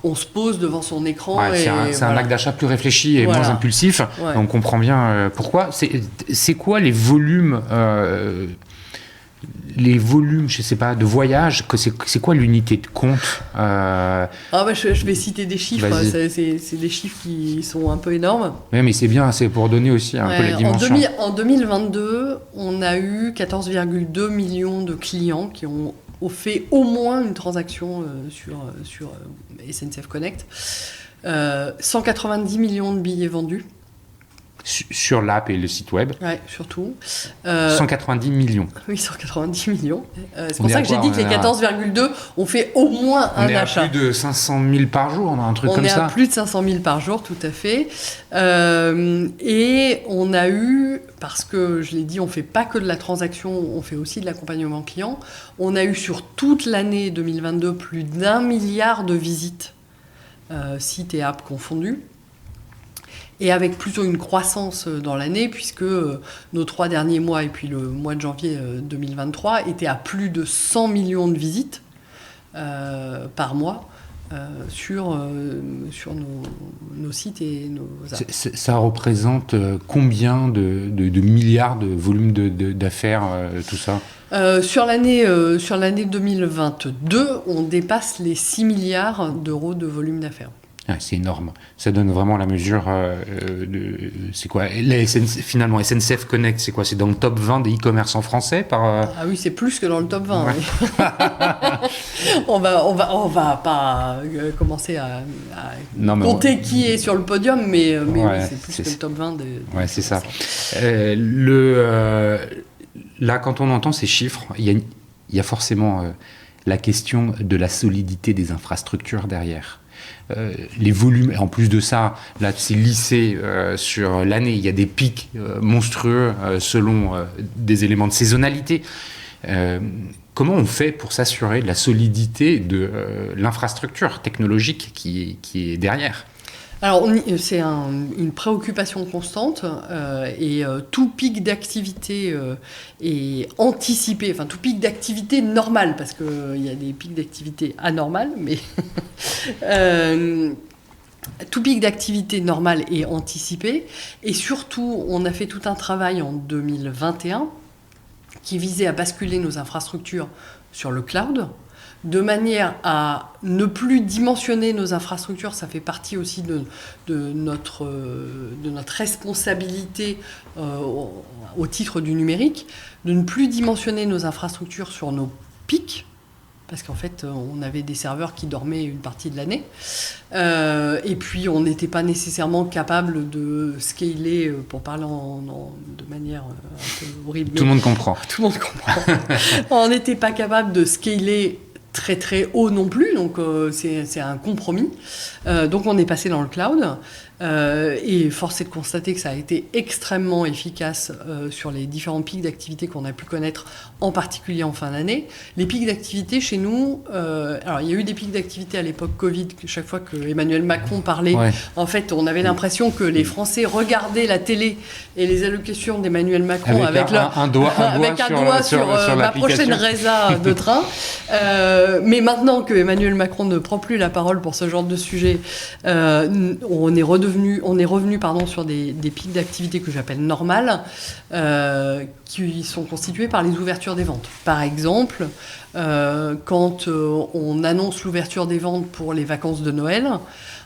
on se pose devant son écran. C'est un acte d'achat plus réfléchi et moins impulsif. On comprend bien pourquoi. C'est quoi les volumes je sais pas, de voyage, c'est quoi l'unité de compte? Je vais citer des chiffres, c'est des chiffres qui sont un peu énormes. Oui, mais c'est bien, c'est pour donner aussi un peu la dimension. En 2022, on a eu 14,2 millions de clients qui ont fait au moins une transaction sur SNCF Connect. 190 millions de billets vendus. Sur l'app et le site web. Oui, surtout. 190 millions. Oui, 190 millions. C'est pour ça que j'ai dit que les 14,2 ont fait au moins un achat. On est à plus de 500 000 par jour, un truc comme ça. On est à plus de 500 000 par jour, tout à fait. Et on a eu, parce que je l'ai dit, on ne fait pas que de la transaction, on fait aussi de l'accompagnement client. On a eu sur toute l'année 2022 plus d'1 milliard de visites, sites et apps confondus. Et avec plutôt une croissance dans l'année, puisque nos 3 derniers mois et puis le mois de janvier 2023 étaient à plus de 100 millions de visites par mois sur nos sites et nos apps. Ça représente combien de milliards de volume d'affaires, tout ça? Sur l'année 2022, on dépasse les 6 milliards d'euros de volume d'affaires. Ah, c'est énorme. Ça donne vraiment la mesure c'est quoi? Finalement, SNCF Connect, c'est quoi? C'est dans le top 20 des e-commerce en français Ah oui, c'est plus que dans le top 20. Ouais. Oui. on va pas commencer à compter qui est sur le podium, mais oui, c'est plus que le top 20 Ouais, c'est ça. Là, quand on entend ces chiffres, il y a forcément la question de la solidité des infrastructures derrière. Les volumes, et en plus de ça, là c'est lissé sur l'année, il y a des pics monstrueux selon des éléments de saisonnalité. Comment on fait pour s'assurer de la solidité de l'infrastructure technologique qui est derrière? Alors, c'est une préoccupation constante et tout pic d'activité est anticipé, enfin tout pic d'activité normal, parce qu'il y a des pics d'activité anormales, mais tout pic d'activité normal est anticipé. Et surtout, on a fait tout un travail en 2021 qui visait à basculer nos infrastructures sur le cloud, de manière à ne plus dimensionner nos infrastructures. Ça fait partie aussi de notre responsabilité au titre du numérique, de ne plus dimensionner nos infrastructures sur nos pics, parce qu'en fait, on avait des serveurs qui dormaient une partie de l'année. Et puis, on n'était pas nécessairement capable de scaler, pour parler de manière un peu horrible. Tout le monde comprend. Tout le monde comprend. On n'était pas capable de scaler très très haut non plus, donc c'est un compromis. Donc on est passé dans le cloud, et force est de constater que ça a été extrêmement efficace sur les différents pics d'activité qu'on a pu connaître, en particulier en fin d'année. Les pics d'activité chez nous, alors il y a eu des pics d'activité à l'époque Covid, chaque fois que Emmanuel Macron parlait, en fait on avait l'impression que les Français regardaient la télé et les allocutions d'Emmanuel Macron avec un doigt sur ma prochaine Reza de train. Mais maintenant que Emmanuel Macron ne prend plus la parole pour ce genre de sujet, on est revenu sur des pics d'activité que j'appelle normales, qui sont constitués par les ouvertures des ventes. Par exemple, quand on annonce l'ouverture des ventes pour les vacances de Noël,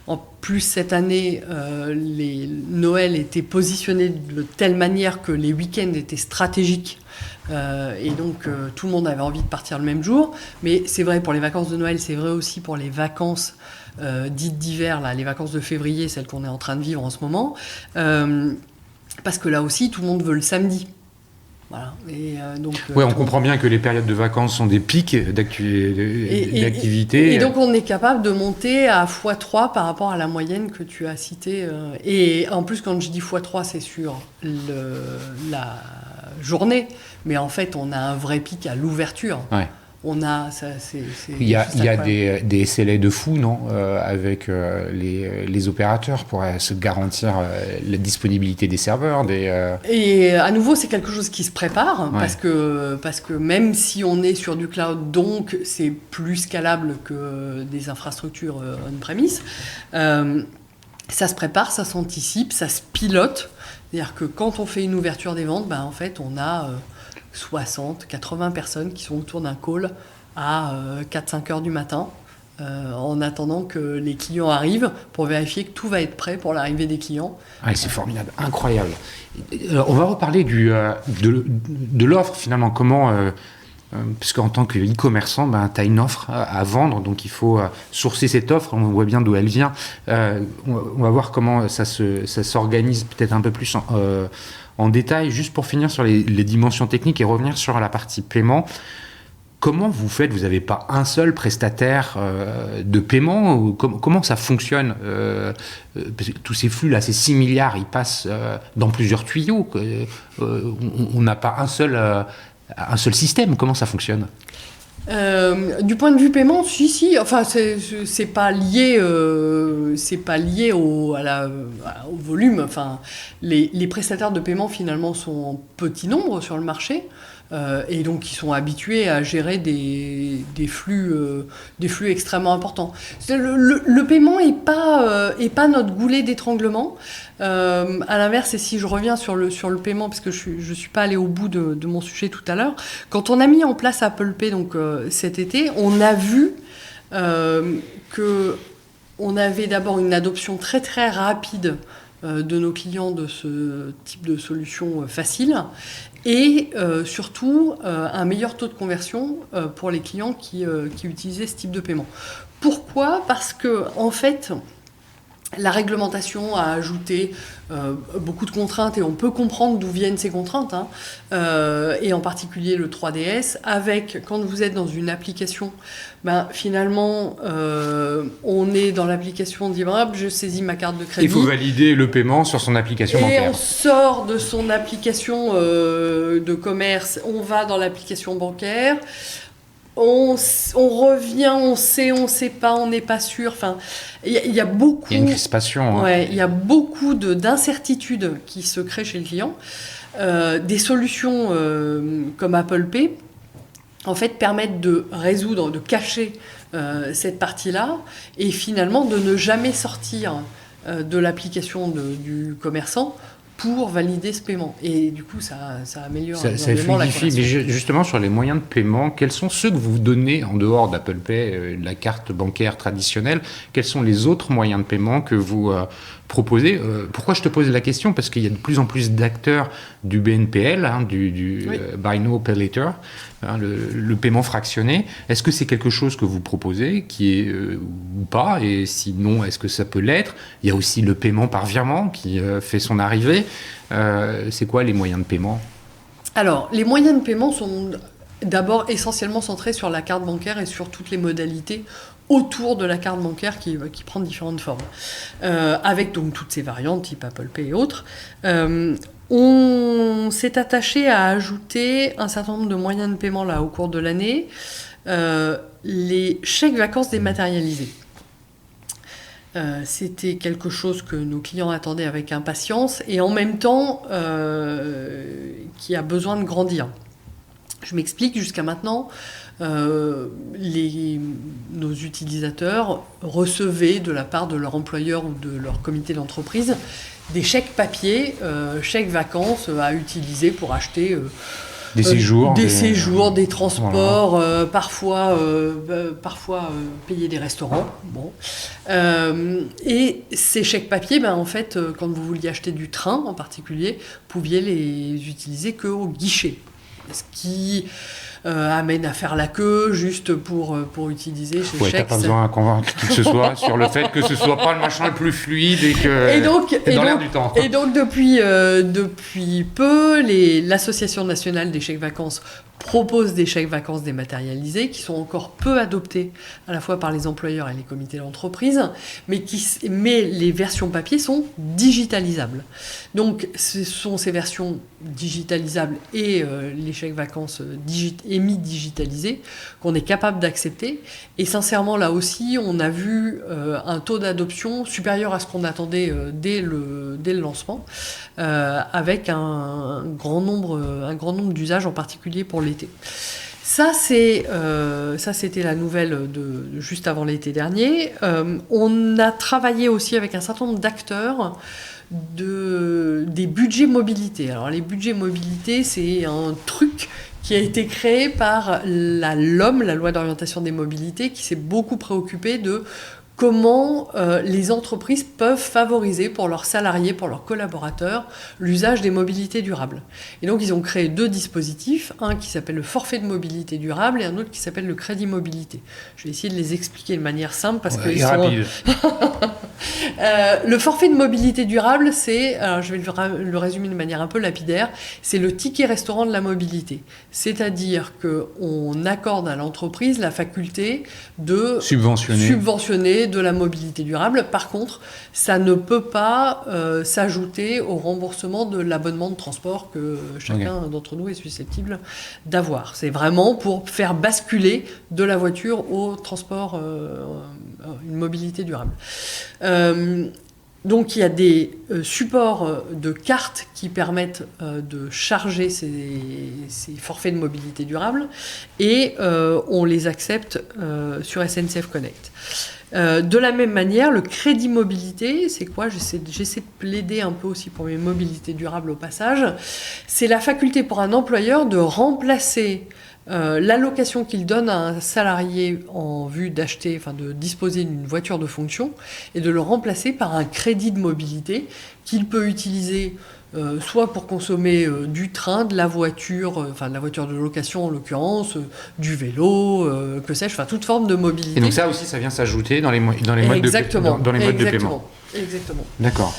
en plus cette année, les Noël étaient positionnés de telle manière que les week-ends étaient stratégiques. Et donc tout le monde avait envie de partir le même jour, mais c'est vrai pour les vacances de Noël, c'est vrai aussi pour les vacances dites d'hiver, là, les vacances de février, celles qu'on est en train de vivre en ce moment, parce que là aussi tout le monde veut le samedi. Voilà. Et on comprend bien que les périodes de vacances sont des pics d'activité. Et donc on est capable de monter à x3 par rapport à la moyenne que tu as citée. Et en plus, quand je dis x3, c'est sur la journée, mais en fait on a un vrai pic à l'ouverture. Ouais. On a ça, il y a des SLA de fou, non, avec les opérateurs pour se garantir la disponibilité des serveurs. Et à nouveau, c'est quelque chose qui se prépare, parce que même si on est sur du cloud, donc c'est plus scalable que des infrastructures on-premise, ça se prépare, ça s'anticipe, ça se pilote. C'est-à-dire que quand on fait une ouverture des ventes, en fait, on a 60, 80 personnes qui sont autour d'un call à 4-5 heures du matin, en attendant que les clients arrivent, pour vérifier que tout va être prêt pour l'arrivée des clients. Ah, c'est formidable, incroyable. On va reparler de l'offre finalement. Comment, parce qu'en tant qu'e-commerçant, tu as une offre à vendre, donc il faut sourcer cette offre, on voit bien d'où elle vient. On va voir comment ça s'organise peut-être un peu plus en détail, juste pour finir sur les dimensions techniques et revenir sur la partie paiement. Comment vous faites? Vous n'avez pas un seul prestataire de paiement, ou comment ça fonctionne? Parce que tous ces flux-là, ces 6 milliards, ils passent dans plusieurs tuyaux. On n'a pas un seul système. Comment ça fonctionne? Du point de vue paiement, si. Enfin, c'est pas lié au volume. Enfin, les prestataires de paiement finalement sont en petit nombre sur le marché. et donc qui sont habitués à gérer des flux extrêmement importants. Le paiement est pas notre goulet d'étranglement. À l'inverse, et si je reviens sur le paiement, parce que je suis pas allée au bout de mon sujet tout à l'heure, quand on a mis en place Apple Pay donc cet été, on a vu que on avait d'abord une adoption très très rapide de nos clients de ce type de solution facile, et surtout un meilleur taux de conversion pour les clients qui utilisaient ce type de paiement. Pourquoi ? Parce que en fait, la réglementation a ajouté beaucoup de contraintes, et on peut comprendre d'où viennent ces contraintes, et en particulier le 3DS, avec, quand vous êtes dans une application, finalement, on est dans l'application, on dit je saisis ma carte de crédit. Il faut valider le paiement sur son application bancaire. Et on sort de son application de commerce, on va dans l'application bancaire. On revient, on sait pas, on n'est pas sûr. Enfin, il y a beaucoup. Il y a une crispation. Ouais, il y a beaucoup d'incertitudes qui se créent chez le client. Des solutions comme Apple Pay, en fait, permettent de résoudre, de cacher cette partie-là, et finalement de ne jamais sortir de l'application du commerçant pour valider ce paiement. Et du coup, ça améliore ça énormément la fluidifie. conversion. Mais justement, sur les moyens de paiement, quels sont ceux que vous donnez en dehors d'Apple Pay, de la carte bancaire traditionnelle? Quels sont les autres moyens de paiement que vous proposez? Pourquoi je te pose la question? Parce qu'il y a de plus en plus d'acteurs du BNPL, du Oui. Buy Now, Pay Later, le paiement fractionné. Est-ce que c'est quelque chose que vous proposez, qui est ou pas? Et sinon, est-ce que ça peut l'être? Il y a aussi le paiement par virement qui fait son arrivée. C'est quoi les moyens de paiement? Alors, les moyens de paiement sont d'abord essentiellement centrés sur la carte bancaire et sur toutes les modalités autour de la carte bancaire qui prend différentes formes. Avec donc toutes ces variantes, type Apple Pay et autres. On s'est attaché à ajouter un certain nombre de moyens de paiement là au cours de l'année. Les chèques vacances dématérialisés. C'était quelque chose que nos clients attendaient avec impatience, et en même temps qui a besoin de grandir. Je m'explique, jusqu'à maintenant, nos utilisateurs recevaient de la part de leur employeur ou de leur comité d'entreprise des chèques papier, chèques vacances à utiliser pour acheter des séjours, des transports, parfois payer des restaurants. Bon. Et ces chèques papier, en fait, quand vous vouliez acheter du train en particulier, vous pouviez les utiliser qu'au guichet. Ce qui amène à faire la queue juste pour utiliser ces chèques. T'as pas besoin de convaincre qui que ce soit sur le fait que ce soit pas le machin le plus fluide et que c'est dans l'air du temps. Et donc depuis peu, l'Association nationale des chèques vacances propose des chèques vacances dématérialisés qui sont encore peu adoptés à la fois par les employeurs et les comités d'entreprise, mais les versions papier sont digitalisables. Donc ce sont ces versions digitalisables et les chèques vacances émis digitalisés qu'on est capable d'accepter. Et sincèrement, là aussi, on a vu un taux d'adoption supérieur à ce qu'on attendait dès le lancement, avec un grand nombre d'usages, en particulier pour l'été. Ça, c'était la nouvelle de juste avant l'été dernier. On a travaillé aussi avec un certain nombre d'acteurs des budgets mobilité. Alors, les budgets mobilité, c'est un truc qui a été créé par la LOM, la loi d'orientation des mobilités, qui s'est beaucoup préoccupée de comment les entreprises peuvent favoriser pour leurs salariés, pour leurs collaborateurs, l'usage des mobilités durables. Et donc, ils ont créé 2 dispositifs, un qui s'appelle le forfait de mobilité durable et un autre qui s'appelle le crédit mobilité. Je vais essayer de les expliquer de manière simple parce que ils rapide. Le forfait de mobilité durable, alors je vais le résumer de manière un peu lapidaire, c'est le ticket restaurant de la mobilité. C'est-à-dire qu'on accorde à l'entreprise la faculté de subventionner de la mobilité durable. Par contre, ça ne peut pas s'ajouter au remboursement de l'abonnement de transport que chacun d'entre nous est susceptible d'avoir. C'est vraiment pour faire basculer de la voiture au transport, une mobilité durable. Donc il y a des supports de cartes qui permettent de charger ces forfaits de mobilité durable et on les accepte sur SNCF Connect. De la même manière, le crédit mobilité, c'est quoi ? J'essaie de plaider un peu aussi pour mes mobilités durables au passage. C'est la faculté pour un employeur de remplacer l'allocation qu'il donne à un salarié en vue d'acheter, enfin de disposer d'une voiture de fonction et de le remplacer par un crédit de mobilité qu'il peut utiliser soit pour consommer du train, de la voiture, de la voiture de location en l'occurrence, du vélo, que sais-je, enfin toute forme de mobilité. Et donc ça aussi, ça vient s'ajouter dans les modes de paiement. Exactement. D'accord.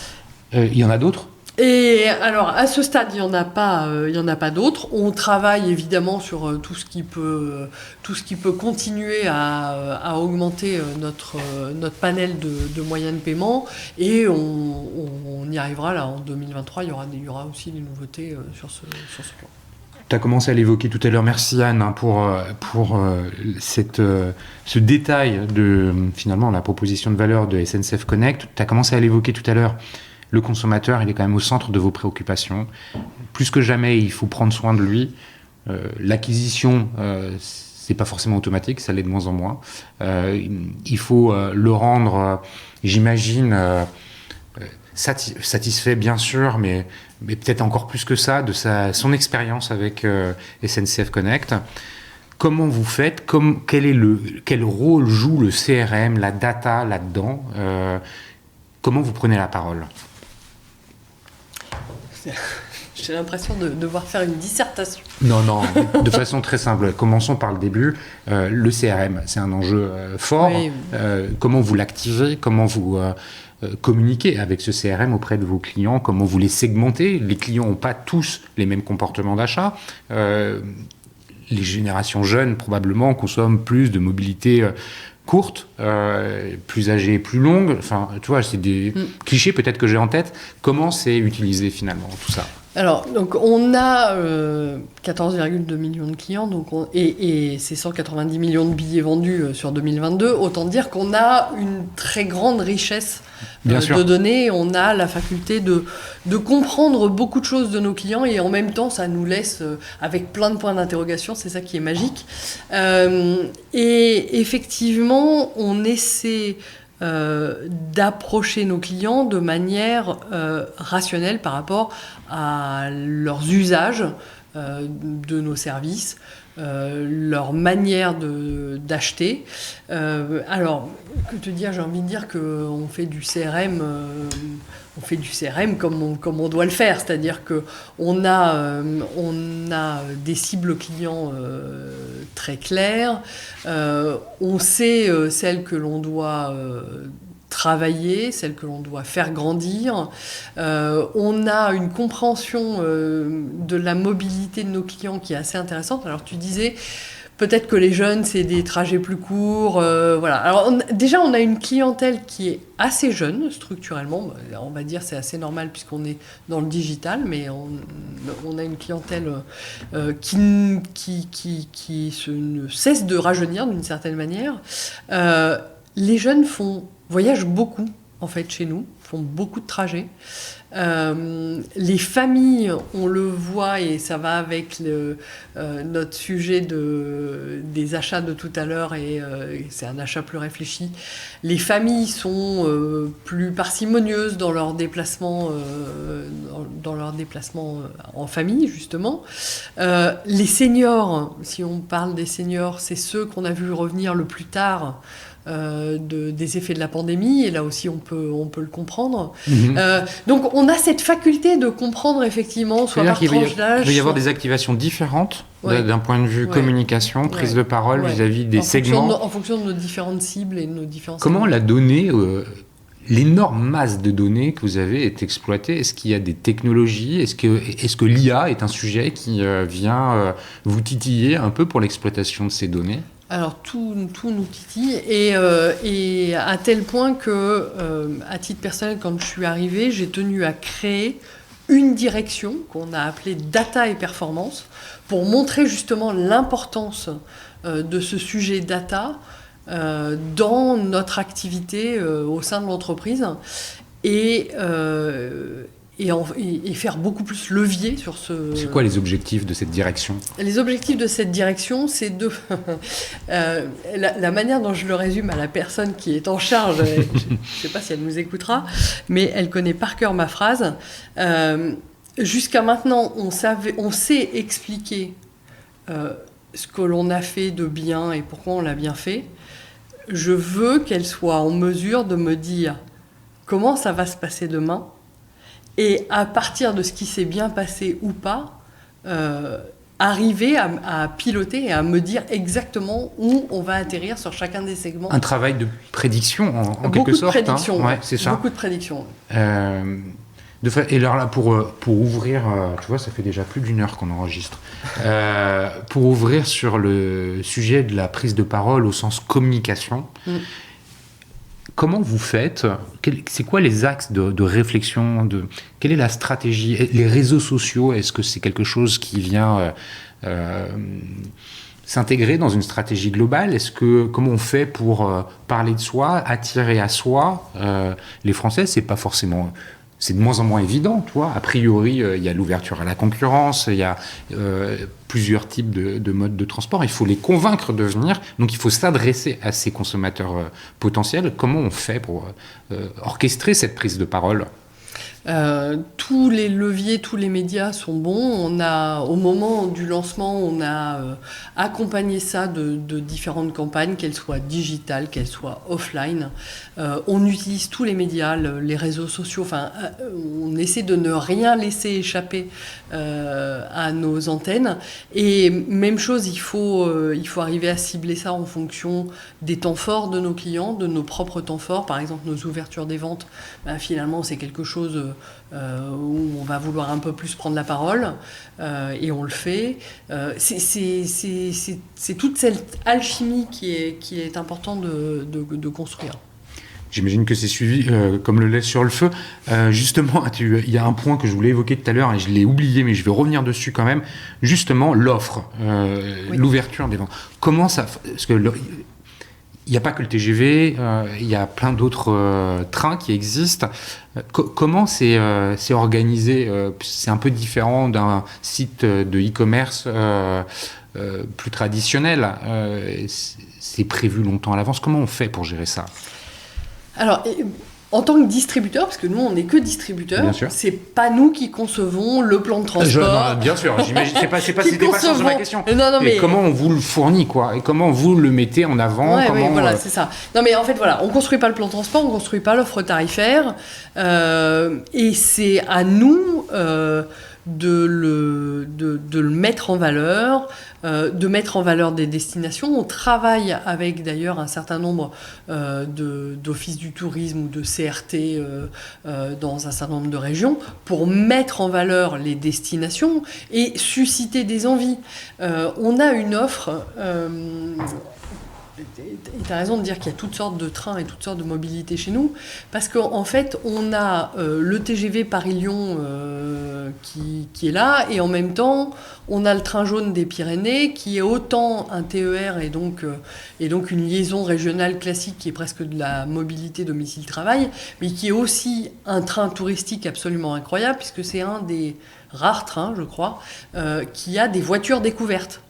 Il y en a d'autres ? Et alors, à ce stade, il y en a pas d'autres. On travaille évidemment sur tout ce qui peut continuer à augmenter notre panel de moyens de paiement. Et on y arrivera là en 2023. Il y aura aussi des nouveautés sur ce plan. Tu as commencé à l'évoquer tout à l'heure. Merci Anne pour ce détail de finalement la proposition de valeur de SNCF Connect. Tu as commencé à l'évoquer tout à l'heure. Le consommateur, il est quand même au centre de vos préoccupations. Plus que jamais, il faut prendre soin de lui. L'acquisition, c'est pas forcément automatique, ça l'est de moins en moins. Il faut le rendre, j'imagine, satisfait bien sûr, mais peut-être encore plus que ça, de son expérience avec SNCF Connect. Comment vous faites ? Quel rôle joue le CRM, la data là-dedans ? Comment vous prenez la parole ? J'ai l'impression de devoir faire une dissertation. Non, de façon très simple. Commençons par le début. Le CRM, c'est un enjeu fort. Oui. Comment vous l'activez ? Comment vous communiquez avec ce CRM auprès de vos clients ? Comment vous les segmentez ? Les clients n'ont pas tous les mêmes comportements d'achat. Les générations jeunes, probablement, consomment plus de mobilité courte, plus âgée, plus longue. Enfin, tu vois, c'est des clichés peut-être que j'ai en tête. Comment c'est utilisé finalement tout ça ? Alors, donc on a 14,2 millions de clients et c'est 190 millions de billets vendus sur 2022. Autant dire qu'on a une très grande richesse de données. On a la faculté de comprendre beaucoup de choses de nos clients et en même temps, ça nous laisse avec plein de points d'interrogation. C'est ça qui est magique. Et effectivement, on essaie d'approcher nos clients de manière rationnelle par rapport à leurs usages de nos services, leur manière d'acheter. Alors, que te dire, j'ai envie de dire qu'on fait du CRM... on fait du CRM comme on doit le faire, c'est-à-dire qu'on a des cibles clients très claires, on sait celles que l'on doit travailler, celles que l'on doit faire grandir, on a une compréhension de la mobilité de nos clients qui est assez intéressante. Alors tu disais... Peut-être que les jeunes, c'est des trajets plus courts. Voilà. Alors, déjà, on a une clientèle qui est assez jeune, structurellement. On va dire c'est assez normal puisqu'on est dans le digital, mais on a une clientèle qui ne cesse de rajeunir d'une certaine manière. Les jeunes voyagent beaucoup, en fait, chez nous, font beaucoup de trajets. Les familles, on le voit, et ça va avec notre sujet des achats de tout à l'heure, et c'est un achat plus réfléchi. Les familles sont plus parcimonieuses dans leurs déplacements, en famille, justement. Les seniors, si on parle des seniors, c'est ceux qu'on a vu revenir le plus tard des effets de la pandémie, et là aussi on peut le comprendre. Donc on a cette faculté de comprendre effectivement, soit par tranche d'âge. Il va y avoir des activations différentes d'un point de vue communication, prise de parole vis-à-vis des segments. En fonction de nos différentes cibles et de nos différents Comment segments. la donnée, l'énorme masse de données que vous avez est exploitée ? Est-ce qu'il y a des technologies ? Est-ce que l'IA est un sujet qui vient vous titiller un peu pour l'exploitation de ces données ? Alors tout nous titille et à tel point que, à titre personnel, quand je suis arrivée, j'ai tenu à créer une direction qu'on a appelée Data et Performance pour montrer justement l'importance de ce sujet data dans notre activité au sein de l'entreprise. et faire beaucoup plus levier sur ce... C'est quoi les objectifs de cette direction ? Les objectifs de cette direction, c'est de... la manière dont je le résume à la personne qui est en charge, je ne sais pas si elle nous écoutera, mais elle connaît par cœur ma phrase. Jusqu'à maintenant, on sait expliquer ce que l'on a fait de bien et pourquoi on l'a bien fait. Je veux qu'elle soit en mesure de me dire comment ça va se passer demain. Et à partir de ce qui s'est bien passé ou pas, arriver à piloter et à me dire exactement où on va atterrir sur chacun des segments. Un travail de prédiction, en quelque sorte. Beaucoup de prédiction, ouais, c'est ça. Beaucoup de prédiction. Et alors là, pour ouvrir, tu vois, ça fait déjà plus d'1 heure qu'on enregistre. Pour ouvrir sur le sujet de la prise de parole au sens communication, comment vous faites ? C'est quoi les axes de réflexion ? Quelle est la stratégie ? Les réseaux sociaux, est-ce que c'est quelque chose qui vient s'intégrer dans une stratégie globale ? Comment on fait pour parler de soi, attirer à soi les Français ? C'est pas forcément... C'est de moins en moins évident, tu vois. A priori, il y a l'ouverture à la concurrence, il y a plusieurs types de modes de transport. Il faut les convaincre de venir. Donc, il faut s'adresser à ces consommateurs potentiels. Comment on fait pour orchestrer cette prise de parole ? Tous les leviers, tous les médias sont bons. Au moment du lancement, on a accompagné ça de différentes campagnes, qu'elles soient digitales, qu'elles soient offline. On utilise tous les médias, les réseaux sociaux. On essaie de ne rien laisser échapper à nos antennes. Et même chose, il faut arriver à cibler ça en fonction des temps forts de nos clients, de nos propres temps forts. Par exemple, nos ouvertures des ventes, finalement, c'est quelque chose où on va vouloir un peu plus prendre la parole, et on le fait. C'est toute cette alchimie qui est important de construire. J'imagine que c'est suivi comme le lait sur le feu. Justement, il y a un point que je voulais évoquer tout à l'heure et je l'ai oublié, mais je vais revenir dessus quand même. Justement, l'offre, oui. L'ouverture des ventes. Comment ça... Parce que il n'y a pas que le TGV, il y a plein d'autres trains qui existent. Comment c'est organisé ? C'est un peu différent d'un site de e-commerce plus traditionnel. C'est prévu longtemps à l'avance. Comment on fait pour gérer ça ? Alors, en tant que distributeur, parce que nous, on n'est que distributeur, c'est pas nous qui concevons le plan de transport. Non, bien sûr, j'imagine, c'était pas ça ma question. Mais comment on vous le fournit, quoi ? Et comment vous le mettez en avant ? Oui, voilà, c'est ça. Non, mais en fait, voilà, on construit pas le plan de transport, on construit pas l'offre tarifaire, et c'est à nous de le mettre en valeur, de mettre en valeur des destinations. On travaille avec d'ailleurs un certain nombre d'offices du tourisme ou de CRT dans un certain nombre de régions pour mettre en valeur les destinations et susciter des envies. On a une offre... Tu as raison de dire qu'il y a toutes sortes de trains et toutes sortes de mobilités chez nous, parce qu'en fait, on a le TGV Paris-Lyon qui est là, et en même temps, on a le train jaune des Pyrénées, qui est autant un TER et donc une liaison régionale classique qui est presque de la mobilité domicile-travail, mais qui est aussi un train touristique absolument incroyable, puisque c'est un des rares trains, je crois, qui a des voitures découvertes.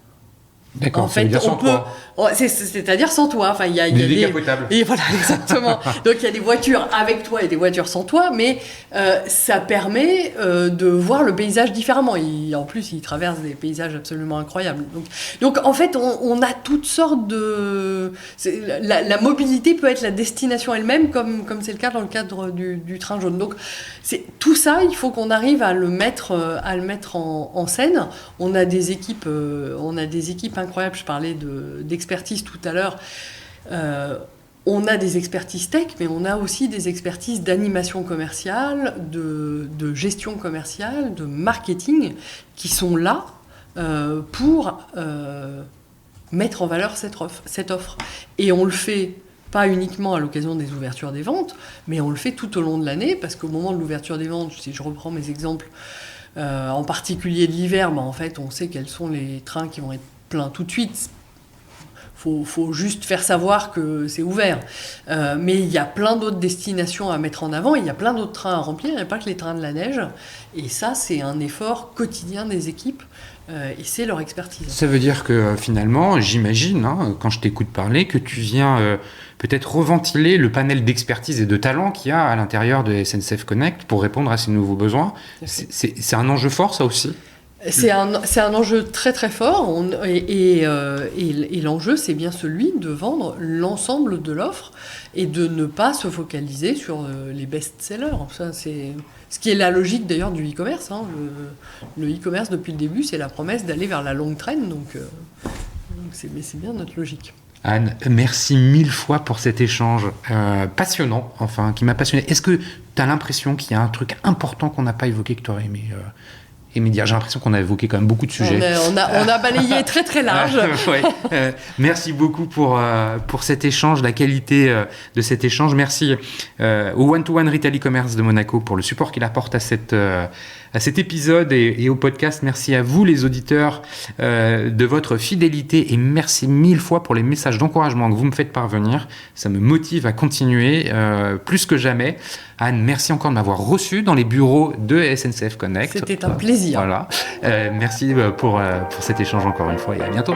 D'accord, en fait, sans toit. C'est-à-dire sans toit. Enfin, il y a des décapotables. Et voilà, exactement. Donc il y a des voitures avec toit et des voitures sans toit, mais ça permet de voir le paysage différemment. En plus, il traverse des paysages absolument incroyables. Donc en fait, on a toutes sortes de... La mobilité peut être la destination elle-même, comme c'est le cas dans le cadre du train jaune. Donc tout ça, il faut qu'on arrive à le mettre en scène. On a des équipes incroyables. Je parlais d'expertise tout à l'heure. On a des expertises tech, mais on a aussi des expertises d'animation commerciale, de gestion commerciale, de marketing, qui sont là pour mettre en valeur cette offre. Et on le fait pas uniquement à l'occasion des ouvertures des ventes, mais on le fait tout au long de l'année, parce qu'au moment de l'ouverture des ventes, si je reprends mes exemples, en particulier de l'hiver, en fait, on sait quels sont les trains qui vont être pleins tout de suite. faut juste faire savoir que c'est ouvert. Mais il y a plein d'autres destinations à mettre en avant, il y a plein d'autres trains à remplir, il n'y a pas que les trains de la neige. Et ça, c'est un effort quotidien des équipes. Et c'est leur expertise. Ça veut dire que finalement, j'imagine, quand je t'écoute parler, que tu viens peut-être reventiler le panel d'expertise et de talent qu'il y a à l'intérieur de SNCF Connect pour répondre à ces nouveaux besoins. C'est un enjeu fort, ça aussi. C'est un enjeu très très fort et l'enjeu c'est bien celui de vendre l'ensemble de l'offre et de ne pas se focaliser sur les best-sellers. Ça, c'est ce qui est la logique d'ailleurs du e-commerce. Le e-commerce depuis le début c'est la promesse d'aller vers la longue traîne, donc c'est bien notre logique. Anne, merci 1000 fois pour cet échange passionnant, qui m'a passionné. Est-ce que tu as l'impression qu'il y a un truc important qu'on n'a pas évoqué que tu aurais aimé dire? J'ai l'impression qu'on a évoqué quand même beaucoup de sujets. On a balayé très très large. Ouais. Merci beaucoup pour cet échange, la qualité de cet échange. Merci au One-to-One Retail e-commerce de Monaco pour le support qu'il apporte à cet épisode et au podcast. Merci à vous les auditeurs de votre fidélité et merci 1000 fois pour les messages d'encouragement que vous me faites parvenir. Ça me motive à continuer plus que jamais. Anne, merci encore de m'avoir reçu dans les bureaux de SNCF Connect. C'était un plaisir. Voilà. Merci pour cet échange encore une fois et à bientôt.